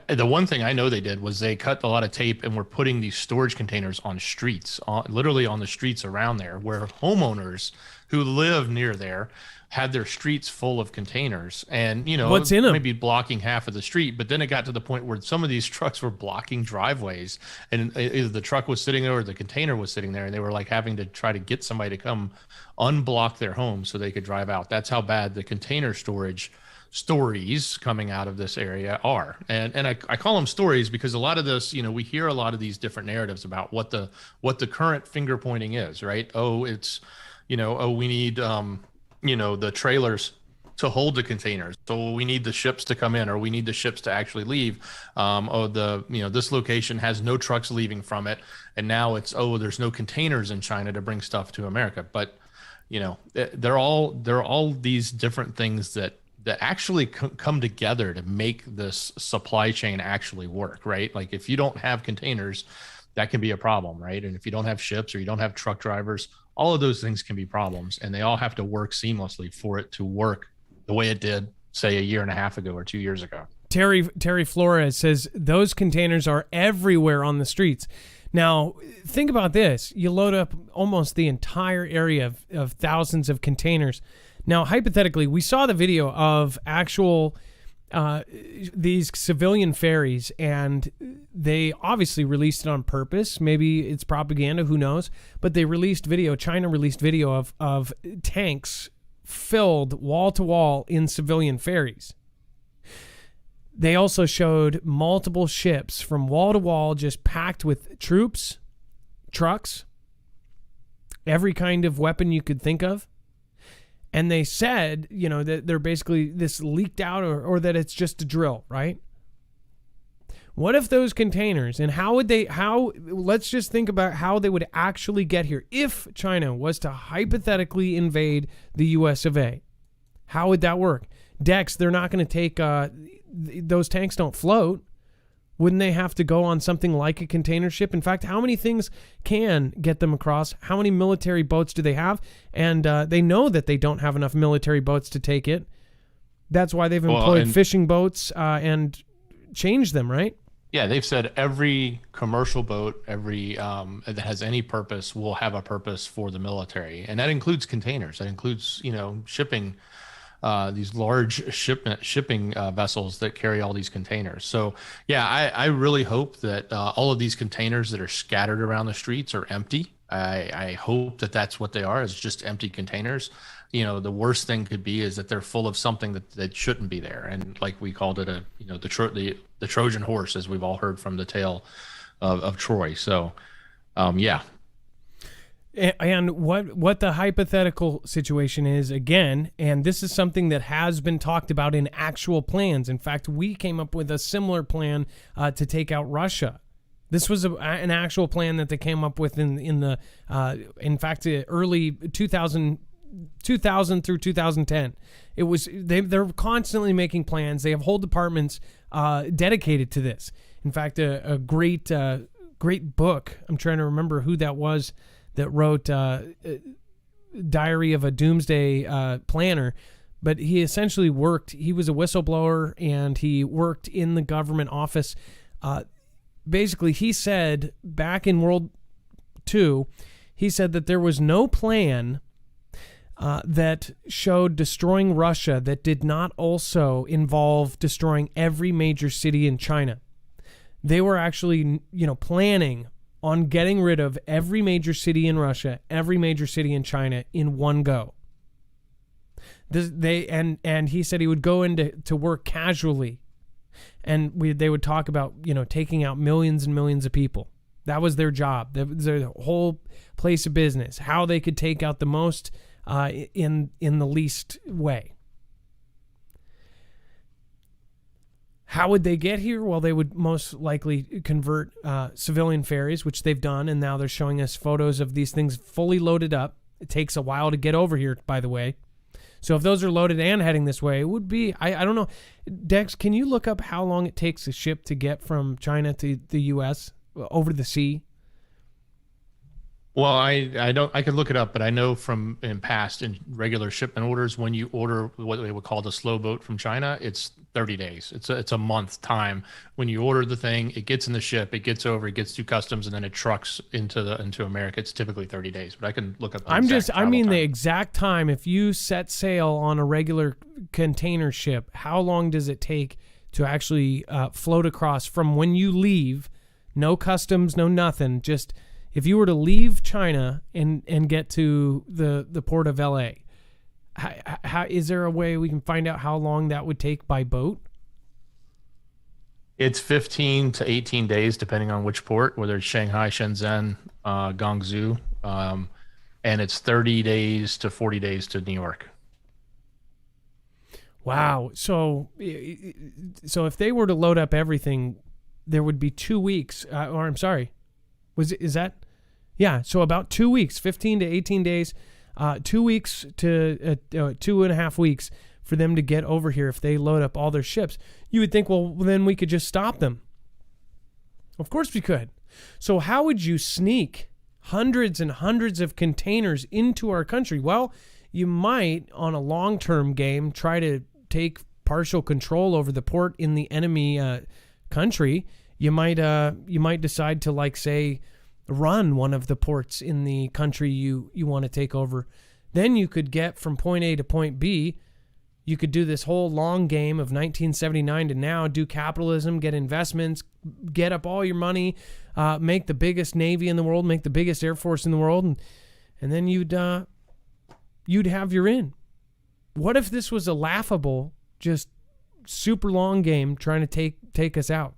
The one thing I know they did was they cut a lot of tape and were putting these storage containers on streets, literally on the streets around there, where homeowners who live near there had their streets full of containers, and what's in them? Maybe blocking half of the street. But then it got to the point where some of these trucks were blocking driveways, and either the truck was sitting there or the container was sitting there, and they were having to try to get somebody to come unblock their home so they could drive out. That's how bad the container storage stories coming out of this area are. And I call them stories because a lot of this, we hear a lot of these different narratives about what the current finger pointing is, right? Oh, it's, we need, the trailers to hold the containers. So we need the ships to come in, or we need the ships to actually leave. This location has no trucks leaving from it. And now it's, there's no containers in China to bring stuff to America. But, they're all these different things that actually come together to make this supply chain actually work, right? Like if you don't have containers, that can be a problem, right? And if you don't have ships or you don't have truck drivers, all of those things can be problems, and they all have to work seamlessly for it to work the way it did, say, a year and a half ago or 2 years ago. Terry Flores says those containers are everywhere on the streets. Now, think about this. You load up almost the entire area of thousands of containers. Now, hypothetically, we saw the video of actual these civilian ferries, and they obviously released it on purpose. Maybe it's propaganda, who knows? But they released video. China released video of tanks filled wall to wall in civilian ferries. They also showed multiple ships from wall to wall just packed with troops, trucks, every kind of weapon you could think of. And they said, that they're basically this leaked out or that it's just a drill, right? What if those containers, and let's just think about how they would actually get here if China was to hypothetically invade the US of A. How would that work? Dex, they're not going to take, those tanks don't float. Wouldn't they have to go on something like a container ship? In fact, how many things can get them across? How many military boats do they have? And they know that they don't have enough military boats to take it. That's why they've employed fishing boats and changed them, right? Yeah, they've said every commercial boat, every that has any purpose will have a purpose for the military. And that includes containers. That includes, shipping, these large shipping vessels that carry all these containers. So yeah, I really hope that all of these containers that are scattered around the streets are empty. I hope that that's what they are, is just empty containers. The worst thing could be is that they're full of something that shouldn't be there. And like we called it the Trojan horse, as we've all heard from the tale of Troy. So yeah. And what the hypothetical situation is, again, and this is something that has been talked about in actual plans. In fact, we came up with a similar plan to take out Russia. This was an actual plan that they came up with in fact, early 2000 through 2010. It was they're constantly making plans. They have whole departments dedicated to this. In fact, a great book. I'm trying to remember who that was that wrote Diary of a Doomsday Planner, but he essentially he was a whistleblower, and he worked in the government office. Basically, he said back in World II, he said that there was no plan that showed destroying Russia that did not also involve destroying every major city in China. They were actually, planning on getting rid of every major city in Russia, every major city in China in one go. And he said he would go into work casually, and they would talk about taking out millions and millions of people. That was their job. That was their whole place of business. How they could take out the most in the least way. How would they get here? Well, they would most likely convert civilian ferries, which they've done, and now they're showing us photos of these things fully loaded up. It takes a while to get over here, by the way. So if those are loaded and heading this way, it would be, I don't know. Dex, can you look up how long it takes a ship to get from China to the U.S. over the sea? Well, I don't. I could look it up, but I know from in regular shipment orders, when you order what they would call the slow boat from China, it's 30 days. It's a month time. When you order the thing, it gets in the ship, it gets through customs, and then it trucks into America. It's typically 30 days, but I can look up. The exact time. If you set sail on a regular container ship, how long does it take to actually float across from when you leave? No customs, no nothing. Just if you were to leave China and get to the port of LA, How is there a way we can find out how long that would take by boat? It's 15 to 18 days, depending on which port, whether it's Shanghai, Shenzhen, Guangzhou, and it's 30 days to 40 days to New York. Wow. So if they were to load up everything, there would be 2 weeks. Or I'm sorry, is that? Yeah. So about 2 weeks, 15 to 18 days, 2 weeks to 2.5 weeks for them to get over here if they load up all their ships. You would think, well, then we could just stop them. Of course we could. So how would you sneak hundreds and hundreds of containers into our country? Well, you might, on a long-term game, try to take partial control over the port in the enemy country. You might decide to, like, say, run one of the ports in the country you want to take over. Then you could get from point A to point B. You could do this whole long game of 1979 to now, do capitalism, get investments, get up all your money, make the biggest Navy in the world, make the biggest Air Force in the world, and then you'd have your in. What if this was a laughable, just super long game trying to take us out?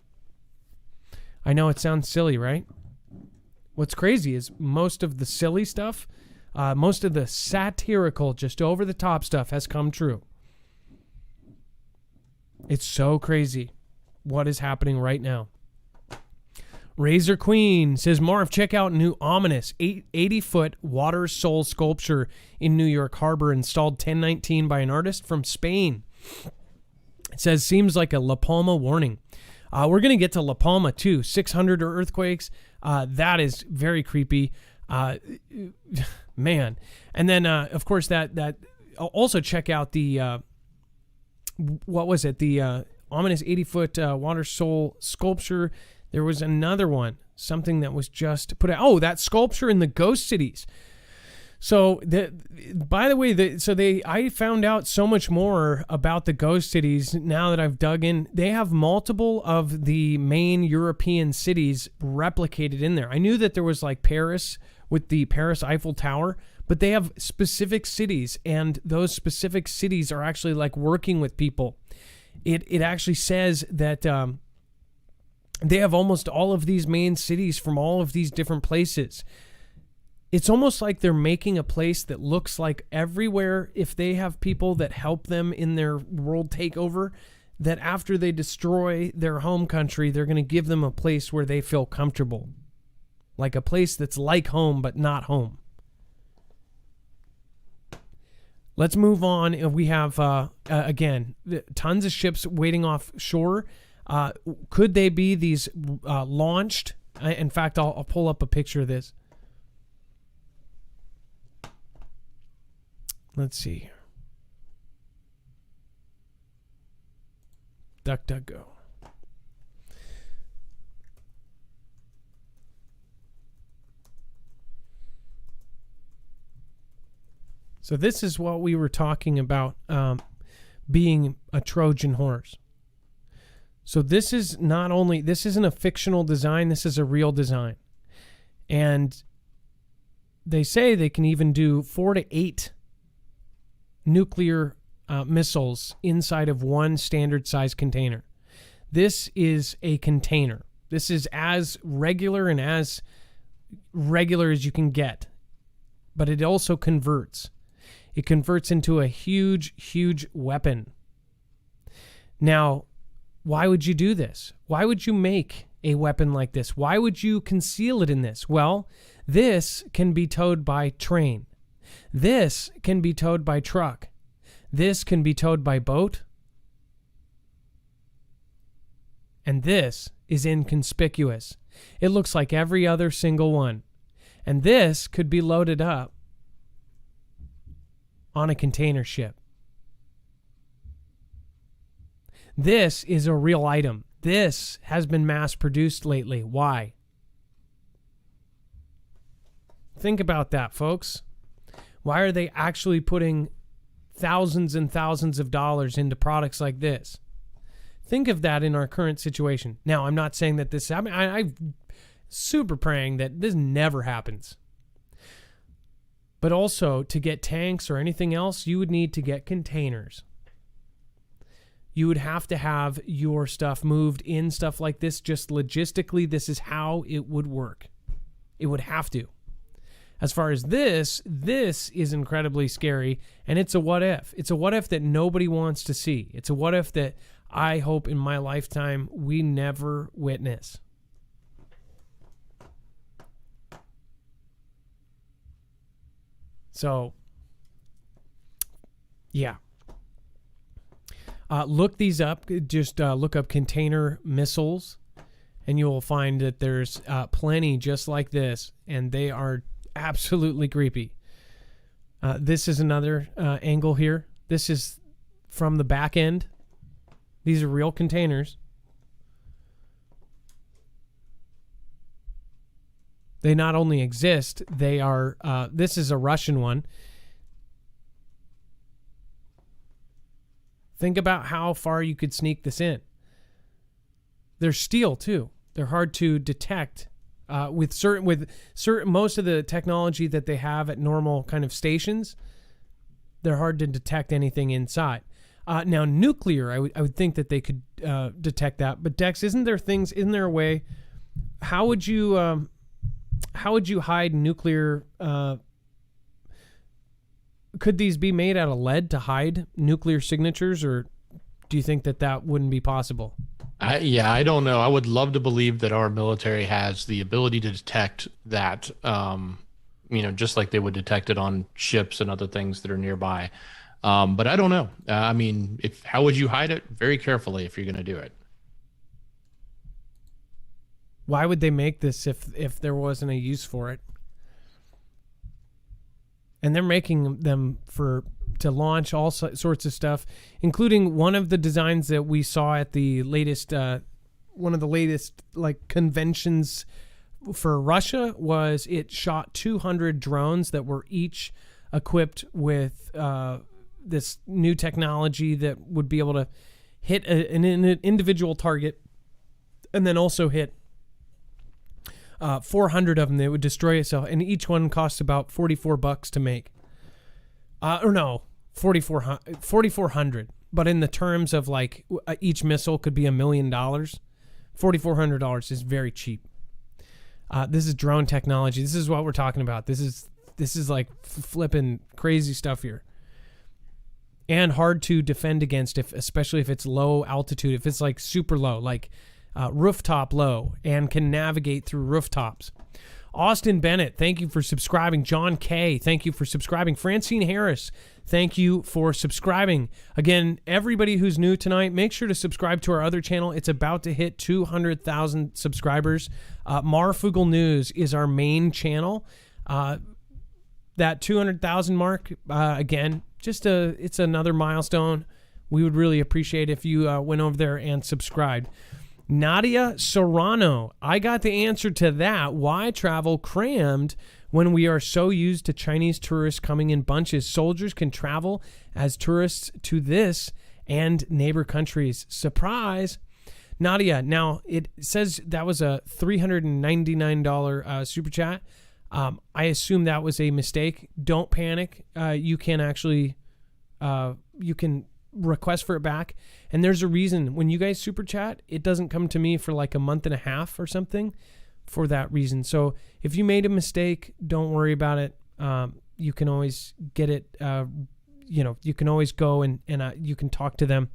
I know it sounds silly, right? What's crazy is most of the silly stuff, most of the satirical, just over-the-top stuff has come true. It's so crazy what is happening right now. Razor Queen says, Marv, check out new ominous 80-foot water soul sculpture in New York Harbor installed 1019 by an artist from Spain. It says, seems like a La Palma warning. We're going to get to La Palma too. 600 earthquakes. That is very creepy. Man. And then, of course, that also check out the... what was it? The ominous 80-foot water soul sculpture. There was another one, something that was just put out. Oh, that sculpture in the ghost cities. So, by the way, I found out so much more about the ghost cities now that I've dug in. They have multiple of the main European cities replicated in there. I knew that there was like Paris with the Paris Eiffel Tower, but they have specific cities, and those specific cities are actually like working with people. It actually says that they have almost all of these main cities from all of these different places. It's almost like they're making a place that looks like everywhere, if they have people that help them in their world takeover, that after they destroy their home country, they're going to give them a place where they feel comfortable. Like a place that's like home, but not home. Let's move on. We have, again, tons of ships waiting offshore. Could they be these launched? In fact, I'll pull up a picture of this. Let's see here. DuckDuckGo. So this is what we were talking about, being a Trojan horse. So this is this isn't a fictional design, this is a real design. And they say they can even do 4 to 8 nuclear missiles inside of one standard size container. This is a container. This is as regular as you can get. But it also converts. It converts into a huge, huge weapon. Now, why would you do this? Why would you make a weapon like this? Why would you conceal it in this? Well, this can be towed by train. This can be towed by truck. This can be towed by boat. And this is inconspicuous. It looks like every other single one. And this could be loaded up on a container ship. This is a real item. This has been mass produced lately. Why? Think about that, folks. Why are they actually putting thousands and thousands of dollars into products like this? Think of that in our current situation. Now, I'm not saying that this happens. I'm super praying that this never happens. But also, to get tanks or anything else, you would need to get containers. You would have to have your stuff moved in stuff like this. Just logistically, this is how it would work. It would have to. As far as this is incredibly scary, and it's a what if. It's a what if that nobody wants to see. It's a what if that I hope in my lifetime we never witness. So, yeah. Look these up. Just look up container missiles, and you will find that there's plenty just like this, and they are absolutely creepy. This is another angle here. This is from the back end. These are real containers. They not only exist, they are, this is a Russian one. Think about how far you could sneak this in. They're steel too. They're hard to detect with certain most of the technology that they have at normal kind of stations. They're hard to detect anything inside. Now nuclear, I would think that they could detect that. But Dex, isn't there a way? How would you hide nuclear? Could these be made out of lead to hide nuclear signatures, or do you think that wouldn't be possible? I don't know. I would love to believe that our military has the ability to detect that, just like they would detect it on ships and other things that are nearby. But I don't know. How would you hide it? Very carefully if you're going to do it. Why would they make this if there wasn't a use for it? And they're making them to launch all sorts of stuff, including one of the designs that we saw at the latest, one of the latest conventions for Russia was it shot 200 drones that were each equipped with this new technology that would be able to hit an individual target and then also hit 400 of them that would destroy itself, and each one costs about $44 to make. $4,400. But in the terms of each missile could be $1 million, $4,400 is very cheap. This is drone technology. This is what we're talking about. This is flipping crazy stuff here, and hard to defend against especially if it's low altitude. If it's super low, rooftop low, and can navigate through rooftops. Austin Bennett, thank you for subscribing. John K, thank you for subscribing. Francine Harris, thank you for subscribing. Again, everybody who's new tonight, make sure to subscribe to our other channel. It's about to hit 200,000 subscribers. Marfoogle News is our main channel. That 200,000 mark, again, it's another milestone. We would really appreciate if you went over there and subscribed. Nadia Serrano, I got the answer to that. Why travel crammed when we are so used to Chinese tourists coming in bunches? Soldiers can travel as tourists to this and neighbor countries. Surprise. Nadia, now it says that was a $399 super chat. I assume that was a mistake. Don't panic. You can actually, you can request for it back, and there's a reason. When you guys super chat, it doesn't come to me for a month and a half or something for that reason. So if you made a mistake, don't worry about it. You can always get it, you can always go and you can talk to them.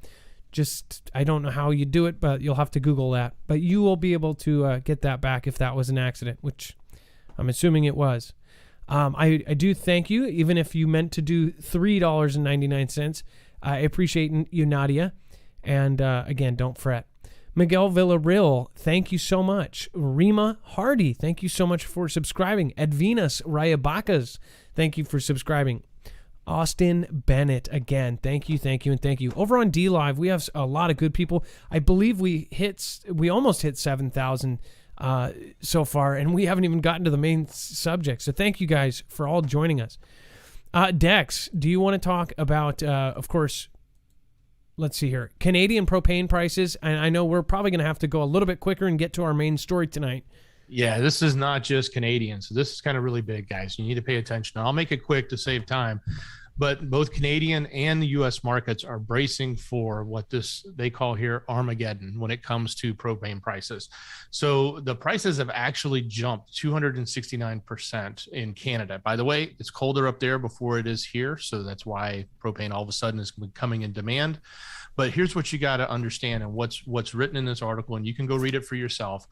Just, I don't know how you do it, but you'll have to Google that. But you will be able to get that back if that was an accident, which I'm assuming it was. I do thank you, even if you meant to do $3.99. I appreciate you, Nadia. And again, don't fret. Miguel Villarreal, thank you so much. Rima Hardy, thank you so much for subscribing. Edvinas Rayabacas, thank you for subscribing. Austin Bennett, again, thank you. Over on D-Live, we have a lot of good people. I believe we almost hit 7,000 so far, and we haven't even gotten to the main subject. So thank you guys for all joining us. Dex, do you want to talk about, of course, let's see here, Canadian propane prices? And I know we're probably going to have to go a little bit quicker and get to our main story tonight. Yeah, this is not just Canadian. So this is kind of really big, guys. You need to pay attention. I'll make it quick to save time. But both Canadian and the U.S. markets are bracing for what they call here Armageddon when it comes to propane prices. So the prices have actually jumped 269% in Canada. By the way, it's colder up there before it is here. So that's why propane all of a sudden is coming in demand. But here's what you got to understand and what's written in this article, and you can go read it for yourself.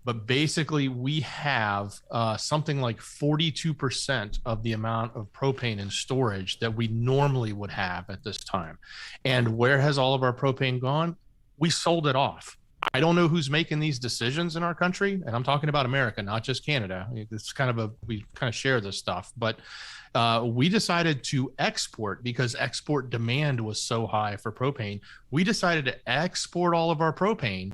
But basically, we have something like 42% of the amount of propane in storage that we normally would have at this time. And where has all of our propane gone? We sold it off. I don't know who's making these decisions in our country, and I'm talking about America, not just Canada. It's we kind of share this stuff, but we decided to export because export demand was so high for propane. We decided to export all of our propane.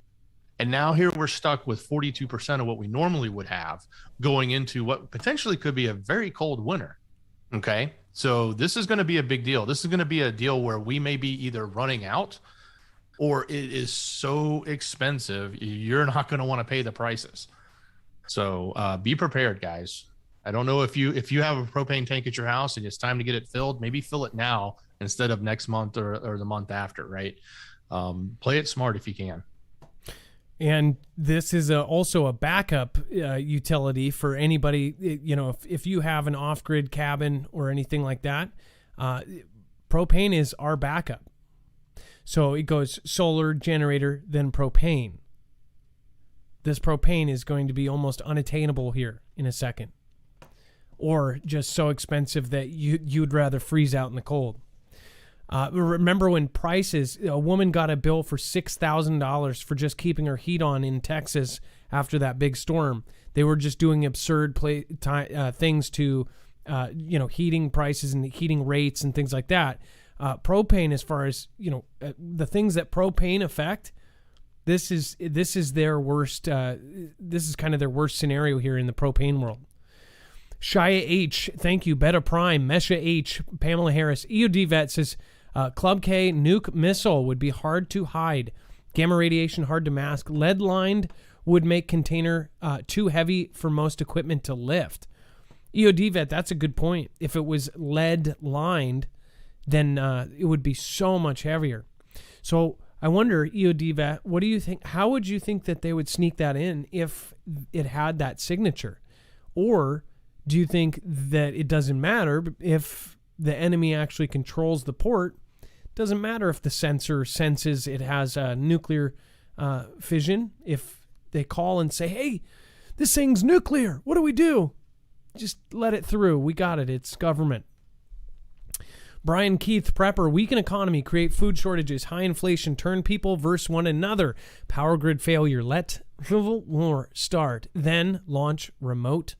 And now here we're stuck with 42% of what we normally would have going into what potentially could be a very cold winter. Okay. So this is going to be a big deal. This is going to be a deal where we may be either running out or it is so expensive, you're not going to want to pay the prices. So be prepared, guys. I don't know if you have a propane tank at your house and it's time to get it filled, maybe fill it now instead of next month or the month after, right? Play it smart if you can. And this is also a backup utility for anybody, if you have an off-grid cabin or anything like that, propane is our backup. So it goes solar, generator, then propane. This propane is going to be almost unattainable here in a second. Or just so expensive that you'd rather freeze out in the cold. Remember when a woman got a bill for $6,000 for just keeping her heat on in Texas after that big storm. They were just doing absurd things to, heating prices and heating rates and things like that. Propane, as far as, the things that propane affect, this is their worst, this is kind of their worst scenario here in the propane world. Shia H, thank you. Beta Prime, Mesha H, Pamela Harris, EOD Vet says, Club K nuke missile would be hard to hide. Gamma radiation hard to mask. Lead lined would make container too heavy for most equipment to lift. EOD Vet, that's a good point. If it was lead lined, then it would be so much heavier. So I wonder, EOD Vet, what do you think? How would you think that they would sneak that in if it had that signature? Or do you think that it doesn't matter if the enemy actually controls the port? Doesn't matter if the sensor senses it has a nuclear fission. If they call and say, hey, this thing's nuclear, what do we do? Just let it through. We got it. It's government. Brian Keith, Prepper, weaken economy, create food shortages, high inflation, turn people versus one another, power grid failure, let civil war start, then launch remote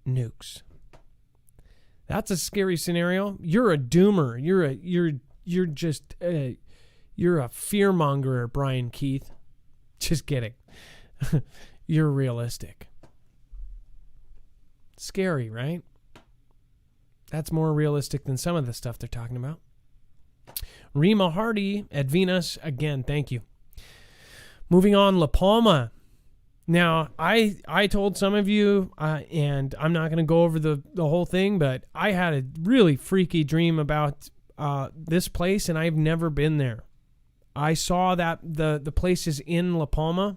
nukes. That's a scary scenario. You're a doomer. You're a fearmonger, Brian Keith. Just kidding. You're realistic. Scary, right? That's more realistic than some of the stuff they're talking about. Rima Hardy at Venus, again, thank you. Moving on, La Palma. Now, I told some of you, and I'm not going to go over the whole thing, but I had a really freaky dream about this place, and I've never been there. I saw that the place is in La Palma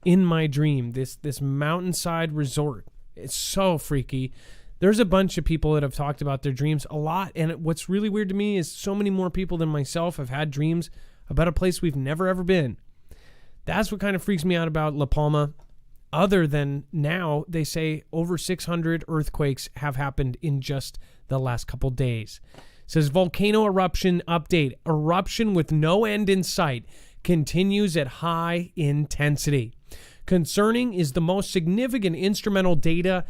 in my dream, this mountainside resort. It's so freaky. There's a bunch of people that have talked about their dreams a lot, and what's really weird to me is so many more people than myself have had dreams about a place we've never, ever been. That's what kind of freaks me out about La Palma. Other than now, they say over 600 earthquakes have happened in just the last couple days. It says volcano eruption update. Eruption with no end in sight continues at high intensity. Concerning is the most significant instrumental data.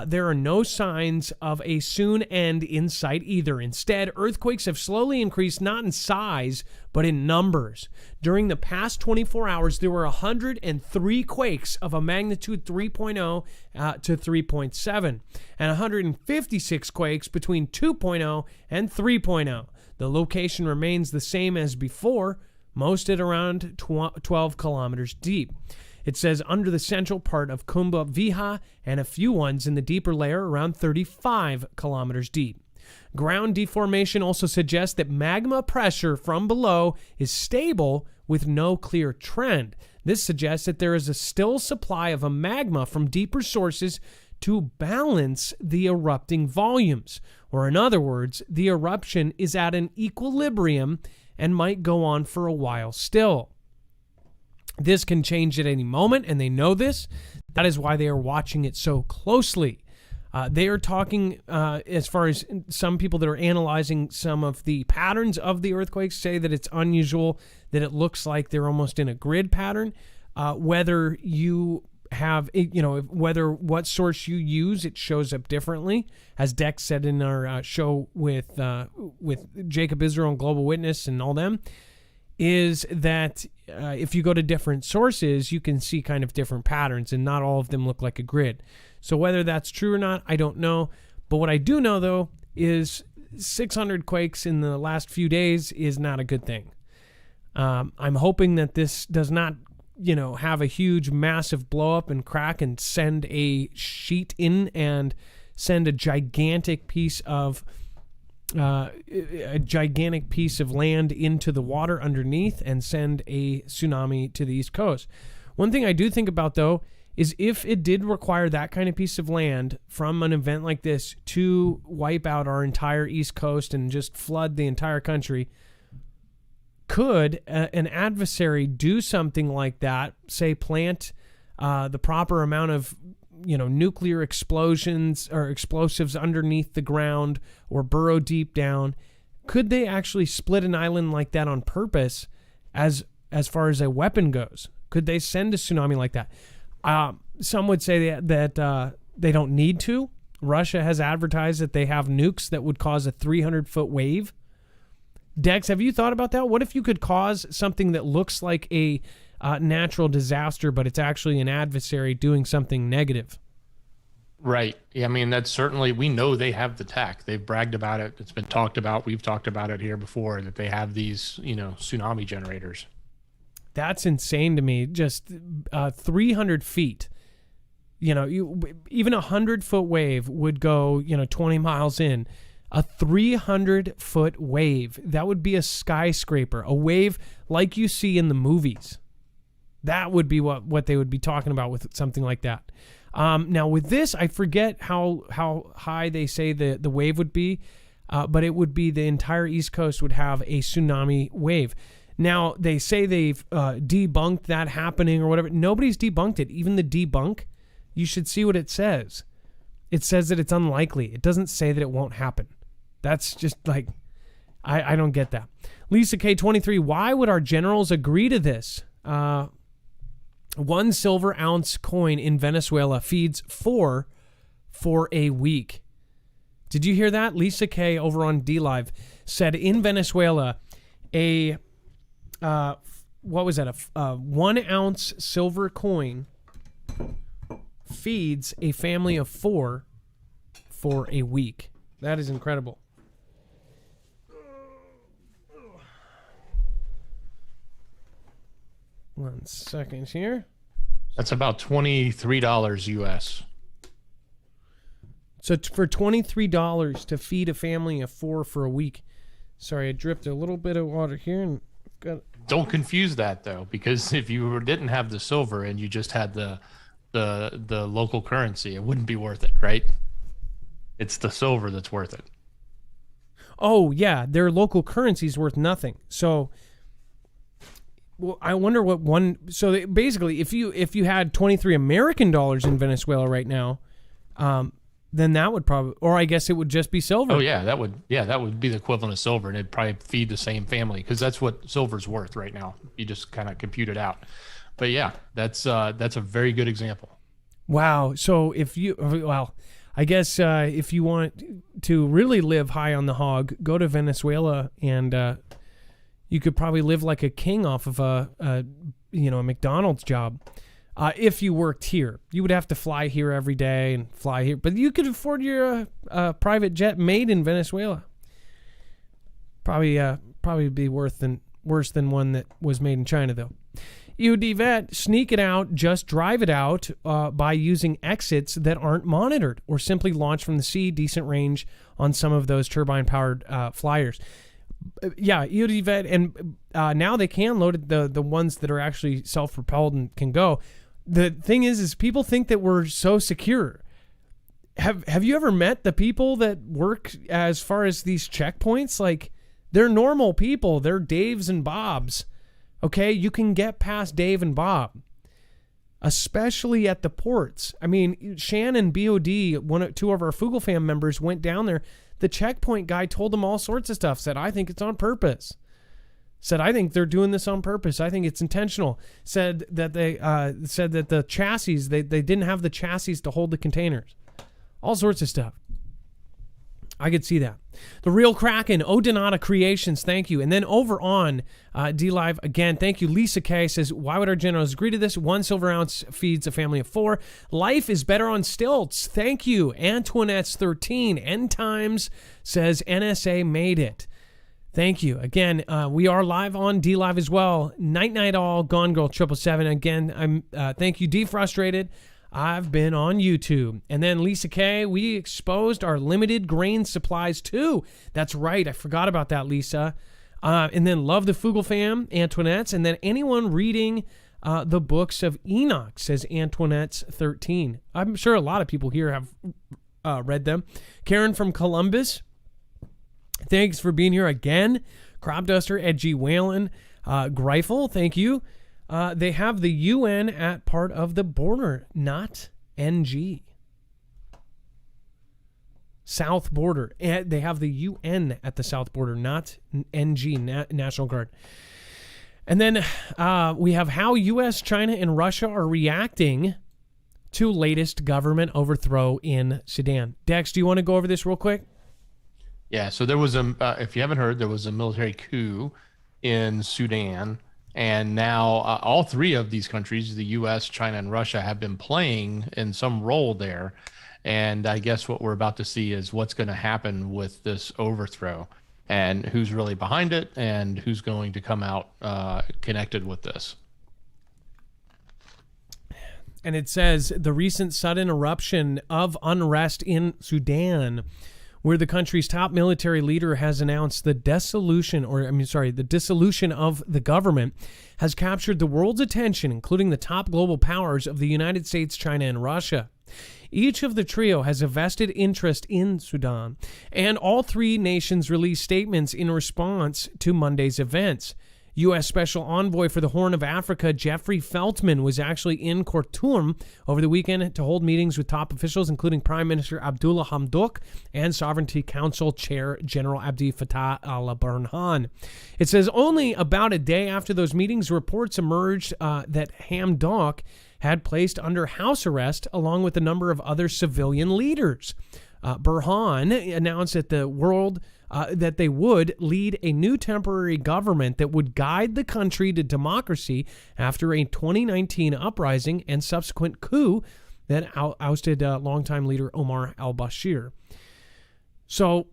There are no signs of a soon end in sight either. Instead, earthquakes have slowly increased not in size, but in numbers. During the past 24 hours, there were 103 quakes of a magnitude 3.0 to 3.7, and 156 quakes between 2.0 and 3.0. The location remains the same as before, most at around 12 kilometers deep. It says under the central part of Kumba Viha and a few ones in the deeper layer around 35 kilometers deep. Ground deformation also suggests that magma pressure from below is stable with no clear trend. This suggests that there is a still supply of a magma from deeper sources to balance the erupting volumes. Or in other words, the eruption is at an equilibrium and might go on for a while still. This can change at any moment, and they know this. That is why they are watching it so closely. They are talking, as far as some people that are analyzing some of the patterns of the earthquakes, say that it's unusual, that it looks like they're almost in a grid pattern. Whether you have, whether what source you use, it shows up differently. As Dex said in our show with Jacob Israel and Global Witness and all them, is that if you go to different sources, you can see kind of different patterns, and not all of them look like a grid. So whether that's true or not, I don't know. But what I do know, though, is 600 quakes in the last few days is not a good thing. I'm hoping that this does not, have a huge, massive blow up and crack and send a sheet in and send a gigantic piece of land into the water underneath and send a tsunami to the East Coast. One thing I do think about, though, is if it did require that kind of piece of land from an event like this to wipe out our entire East Coast and just flood the entire country, could an adversary do something like that, say plant the proper amount of nuclear explosions or explosives underneath the ground or burrow deep down? Could they actually split an island like that on purpose as far as a weapon goes? Could they send a tsunami like that? Some would say that they don't need to. Russia has advertised that they have nukes that would cause a 300-foot wave. Dex, have you thought about that? What if you could cause something that looks like a natural disaster, but it's actually an adversary doing something negative? Right. Yeah, I mean, that's certainly, we know they have the tech. They've bragged about it. It's been talked about. We've talked about it here before, that they have these, tsunami generators. That's insane to me. Just 300 feet. Even a 100-foot wave would go, 20 miles in. A 300-foot wave, that would be a skyscraper, a wave like you see in the movies. That would be what they would be talking about with something like that. Now, with this, I forget how high they say the wave would be, but it would be the entire East Coast would have a tsunami wave. Now, they say they've debunked that happening or whatever. Nobody's debunked it. Even the debunk, you should see what it says. It says that it's unlikely. It doesn't say that it won't happen. That's just like, I don't get that. Lisa K23, why would our generals agree to this? 1 silver ounce coin in Venezuela feeds 4 for a week. Did you hear that? Lisa K over on DLive said in Venezuela, a 1 ounce silver coin feeds a family of 4 for a week. That is incredible. One second here. That's about $23 US. So for $23 to feed a family of 4 for a week. Sorry, I dripped a little bit of water here and got. Don't confuse that though, because if you didn't have the silver and you just had the local currency, it wouldn't be worth it, right? It's the silver that's worth it. Oh yeah, their local currency is worth nothing. So, well, I wonder what one. So basically, if you had 23 American dollars in Venezuela right now, then that would probably, or I guess it would just be silver. Oh yeah, that would be the equivalent of silver, and it'd probably feed the same family because that's what silver's worth right now. You just kind of compute it out. But yeah, that's a very good example. Wow. So I guess if you want to really live high on the hog, go to Venezuela and you could probably live like a king off of a McDonald's job. If you worked here, you would have to fly here every day and fly here, but you could afford your private jet made in Venezuela. Probably be worse than one that was made in China, though. EOD vet, sneak it out, just drive it out by using exits that aren't monitored, or simply launch from the sea, decent range on some of those turbine-powered flyers. Yeah, EOD vet, and now they can load the ones that are actually self-propelled and can go. The thing is people think that we're so secure. Have you ever met the people that work as far as these checkpoints? Like, they're normal people. They're Daves and Bobs. Okay, you can get past Dave and Bob, especially at the ports. I mean, Shannon, BOD, two of our Foogle fam members went down there. The checkpoint guy told them all sorts of stuff, said, I think it's on purpose. Said, I think they're doing this on purpose. I think it's intentional. Said that the chassis, they didn't have the chassis to hold the containers. All sorts of stuff. I could see that. The Real Kraken, Odonata Creations, thank you. And then over on D-Live, again, thank you. Lisa K says, why would our generals agree to this? 1 silver ounce feeds a family of 4. Life is better on stilts. Thank you. Antoinette's 13. End Times says NSA made it. Thank you. Again, we are live on D-Live as well. Night all, Gone Girl 777. Again, thank you, Defrustrated. I've been on YouTube. And then Lisa K, we exposed our limited grain supplies too. That's right. I forgot about that, Lisa. And then Love the Foogle Fam, Antoinette's. And then anyone reading the books of Enoch, says Antoinette's 13. I'm sure a lot of people here have read them. Karen from Columbus, thanks for being here again. Crop Duster, Ed G. Whalen, Greifel, thank you. They have the UN at part of the border, not NG. South border. They have the UN at the south border, not NG, National Guard. And then we have how U.S., China, and Russia are reacting to latest government overthrow in Sudan. Dex, do you want to go over this real quick? Yeah, so there was if you haven't heard, there was a military coup in Sudan. And now all three of these countries, the U.S., China, and Russia, have been playing in some role there. And I guess what we're about to see is what's going to happen with this overthrow and who's really behind it and who's going to come out connected with this. And it says the recent sudden eruption of unrest in Sudan, where the country's top military leader has announced the dissolution of the government, has captured the world's attention, including the top global powers of the United States, China, and Russia. Each of the trio has a vested interest in Sudan, and all three nations released statements in response to Monday's events. U.S. Special Envoy for the Horn of Africa, Jeffrey Feltman, was actually in Khartoum over the weekend to hold meetings with top officials, including Prime Minister Abdullah Hamdok and Sovereignty Council Chair General Abdi Fattah al-Burhan. It says only about a day after those meetings, reports emerged that Hamdok had placed under house arrest along with a number of other civilian leaders. Burhan announced that that they would lead a new temporary government that would guide the country to democracy after a 2019 uprising and subsequent coup that ousted longtime leader Omar al-Bashir. So,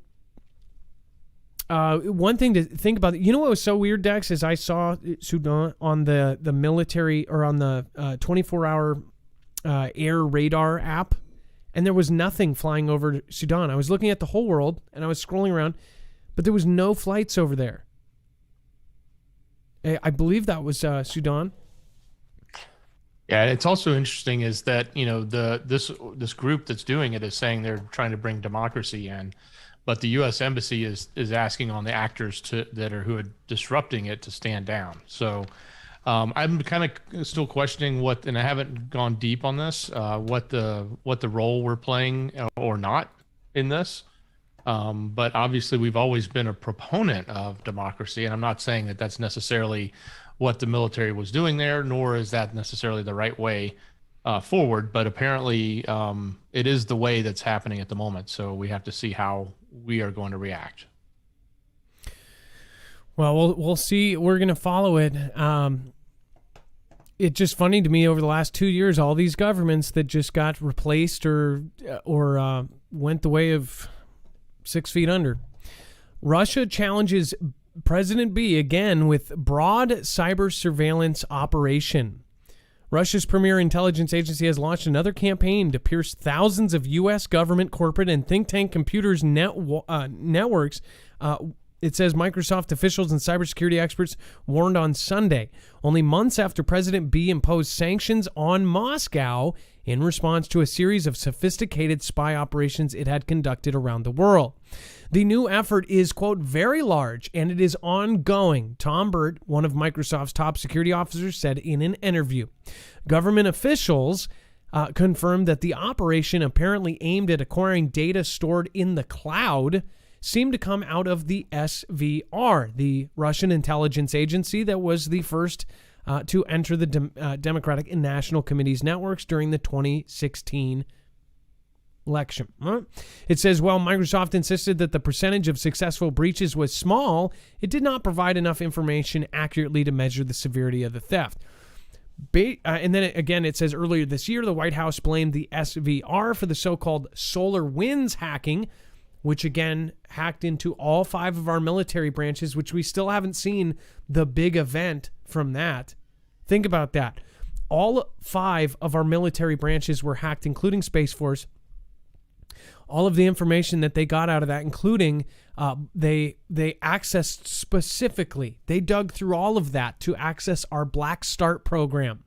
one thing to think about, you know what was so weird, Dex, is I saw Sudan on the military, or on the 24-hour air radar app, and there was nothing flying over Sudan. I was looking at the whole world, and I was scrolling around, but there was no flights over there. I believe that was Sudan. Yeah, it's also interesting is that, you know, this group that's doing it is saying they're trying to bring democracy in, but the U.S. Embassy is asking on the actors who are disrupting it to stand down. So I'm kind of still questioning and I haven't gone deep on this, what the role we're playing or not in this. But obviously we've always been a proponent of democracy, and I'm not saying that that's necessarily what the military was doing there, nor is that necessarily the right way forward. But apparently it is the way that's happening at the moment. So we have to see how we are going to react. Well, we'll see. We're going to follow it. It's just funny to me over the last 2 years, all these governments that just got replaced or went the way of 6 feet under. Russia challenges President B, again, with broad cyber surveillance operation. Russia's premier intelligence agency has launched another campaign to pierce thousands of U.S. government, corporate, and think tank computers networks. It says Microsoft officials and cybersecurity experts warned on Sunday, only months after President B imposed sanctions on Moscow in response to a series of sophisticated spy operations it had conducted around the world. The new effort is, quote, very large, and it is ongoing, Tom Burt, one of Microsoft's top security officers, said in an interview. Government officials confirmed that the operation, apparently aimed at acquiring data stored in the cloud, seemed to come out of the SVR, the Russian intelligence agency that was the first to enter the Democratic and National Committees networks during the 2016 election. It says, while Microsoft insisted that the percentage of successful breaches was small, it did not provide enough information accurately to measure the severity of the theft. And then again, it says earlier this year, the White House blamed the SVR for the so-called SolarWinds hacking, which again hacked into all 5 of our military branches, which we still haven't seen the big event from that. Think about that. All 5 of our military branches were hacked, including Space Force. All of the information that they got out of that, including they accessed specifically, they dug through all of that to access our Black Start program.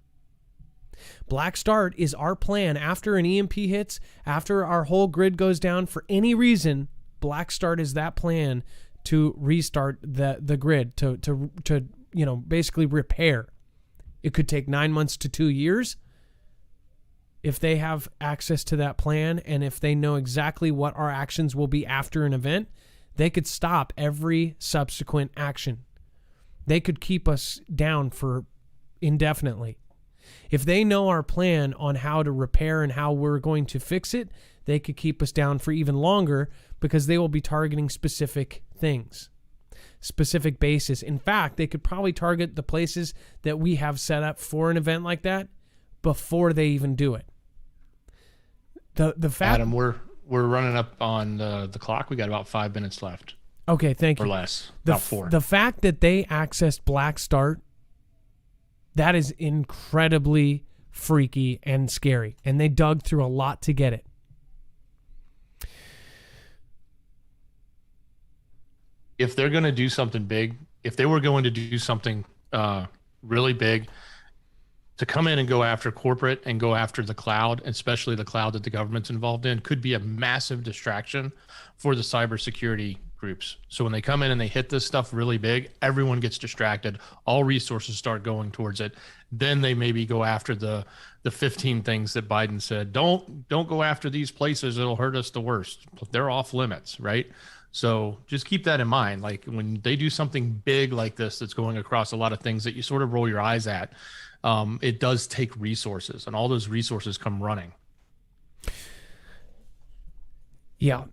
Black Start is our plan after an EMP hits, after our whole grid goes down for any reason. Black Start is that plan to restart the grid, to basically repair. It could take 9 months to 2 years. If they have access to that plan and if they know exactly what our actions will be after an event, they could stop every subsequent action. They could keep us down for indefinitely. If they know our plan on how to repair and how we're going to fix it, they could keep us down for even longer because they will be targeting specific things, specific bases. In fact, they could probably target the places that we have set up for an event like that before they even do it. The fact, Adam, we're running up on the clock. We got about 5 minutes left. Okay, thank you. Or less, about 4. The fact that they accessed Black Start, that is incredibly freaky and scary, and they dug through a lot to get it. If they're going to do something big, if they were going to do something really big, to come in and go after corporate and go after the cloud, especially the cloud that the government's involved in, could be a massive distraction for the cybersecurity groups. So when they come in and they hit this stuff really big, everyone gets distracted. All resources start going towards it. Then they maybe go after the 15 things that Biden said, don't go after these places. It'll hurt us the worst. They're off limits, right? So just keep that in mind. Like when they do something big like this, that's going across a lot of things that you sort of roll your eyes at, it does take resources, and all those resources come running. Yeah,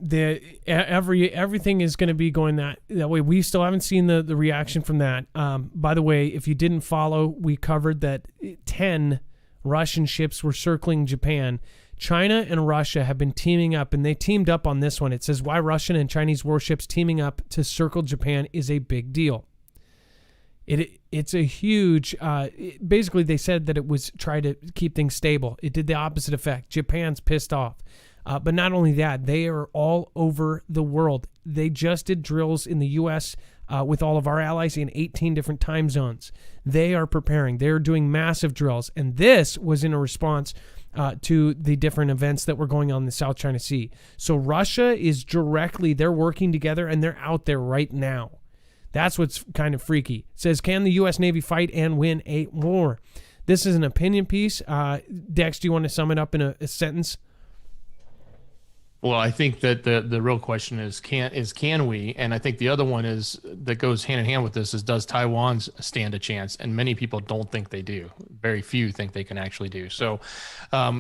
everything is going to be going that way. We still haven't seen the reaction from that. By the way, if you didn't follow, we covered that 10 Russian ships were circling Japan. China and Russia have been teaming up, and they teamed up on this one. It says why Russian and Chinese warships teaming up to circle Japan is a big deal. It's a huge, basically they said that it was try to keep things stable. It did the opposite effect. Japan's pissed off. But not only that, they are all over the world. They just did drills in the U.S. With all of our allies in 18 different time zones. They are preparing. They're doing massive drills. And this was in a response to the different events that were going on in the South China Sea. So Russia is directly, they're working together and they're out there right now. That's what's kind of freaky. It says, can the U.S. Navy fight and win a war? This is an opinion piece. Dex, do you want to sum it up in a sentence? Well, I think that the real question is can we? And I think the other one is that goes hand in hand with this is, does Taiwan stand a chance? And many people don't think they do. Very few think they can actually do. So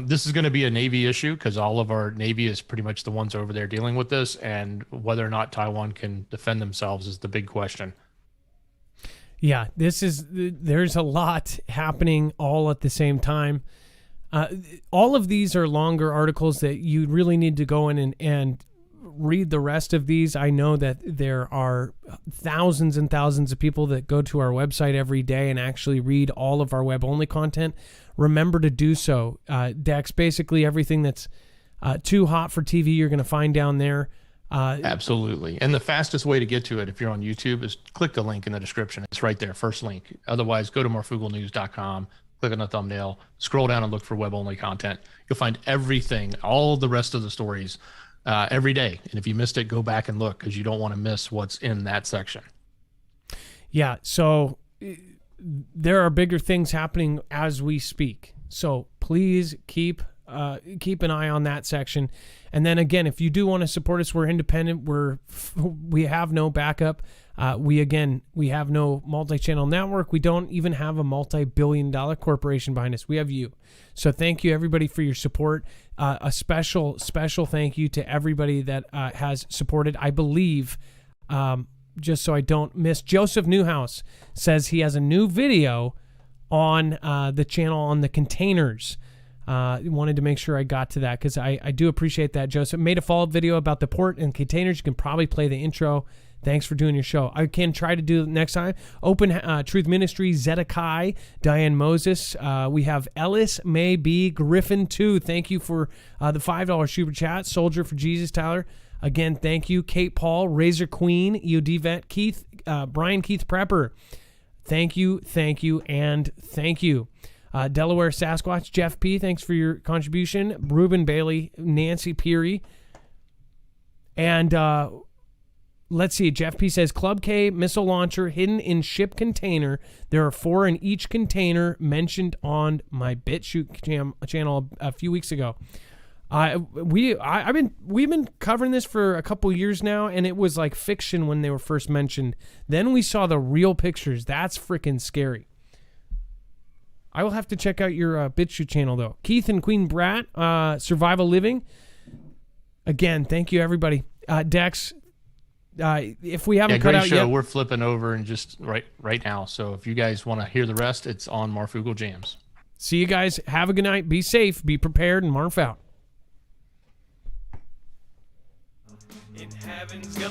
this is going to be a Navy issue because all of our Navy is pretty much the ones over there dealing with this. And whether or not Taiwan can defend themselves is the big question. Yeah, there's a lot happening all at the same time. All of these are longer articles that you really need to go in and read the rest of these. I know that there are thousands and thousands of people that go to our website every day and actually read all of our web-only content. Remember to do so. Dex, basically everything that's too hot for TV, you're going to find down there. Absolutely. And the fastest way to get to it, if you're on YouTube, is click the link in the description. It's right there, first link. Otherwise, go to marfooglenews.com, click on the thumbnail, scroll down and look for web-only content. You'll find everything, all the rest of the stories every day. And if you missed it, go back and look, because you don't want to miss what's in that section. Yeah, so there are bigger things happening as we speak. So please keep an eye on that section. And then again, if you do want to support us, we're independent. We have no backup. We have no multi-channel network. We don't even have a multi-billion-dollar corporation behind us. We have you. So thank you, everybody, for your support. A special thank you to everybody that has supported. I believe, just so I don't miss, Joseph Newhouse says he has a new video on the channel on the containers. Wanted to make sure I got to that, because I do appreciate that, Joseph. Made a follow-up video about the port and containers. You can probably play the intro. Thanks for doing your show. I can try to do it next time. Open Truth Ministry, Zedekiah, Diane Moses. We have Ellis May B. Griffin 2. Thank you for the $5 super chat. Soldier for Jesus, Tyler. Again, thank you. Kate Paul, Razor Queen, EOD Vet, Keith, Brian Keith Prepper. Thank you, and thank you. Delaware Sasquatch, Jeff P., thanks for your contribution. Ruben Bailey, Nancy Peary. And let's see, Jeff P. says, Club K missile launcher hidden in ship container. There are 4 in each container, mentioned on my BitChute channel a few weeks ago. We've been covering this for a couple years now, and it was like fiction when they were first mentioned. Then we saw the real pictures. That's freaking scary. I will have to check out your BitChute channel, though. Keith and Queen Brat, Survival Living. Again, thank you, everybody. Dex, if we haven't cut out show. yet, We're flipping over and just right now. So if you guys want to hear the rest, it's on Marfoogle Jams. See you guys. Have a good night. Be safe. Be prepared. And Marf out. In heaven's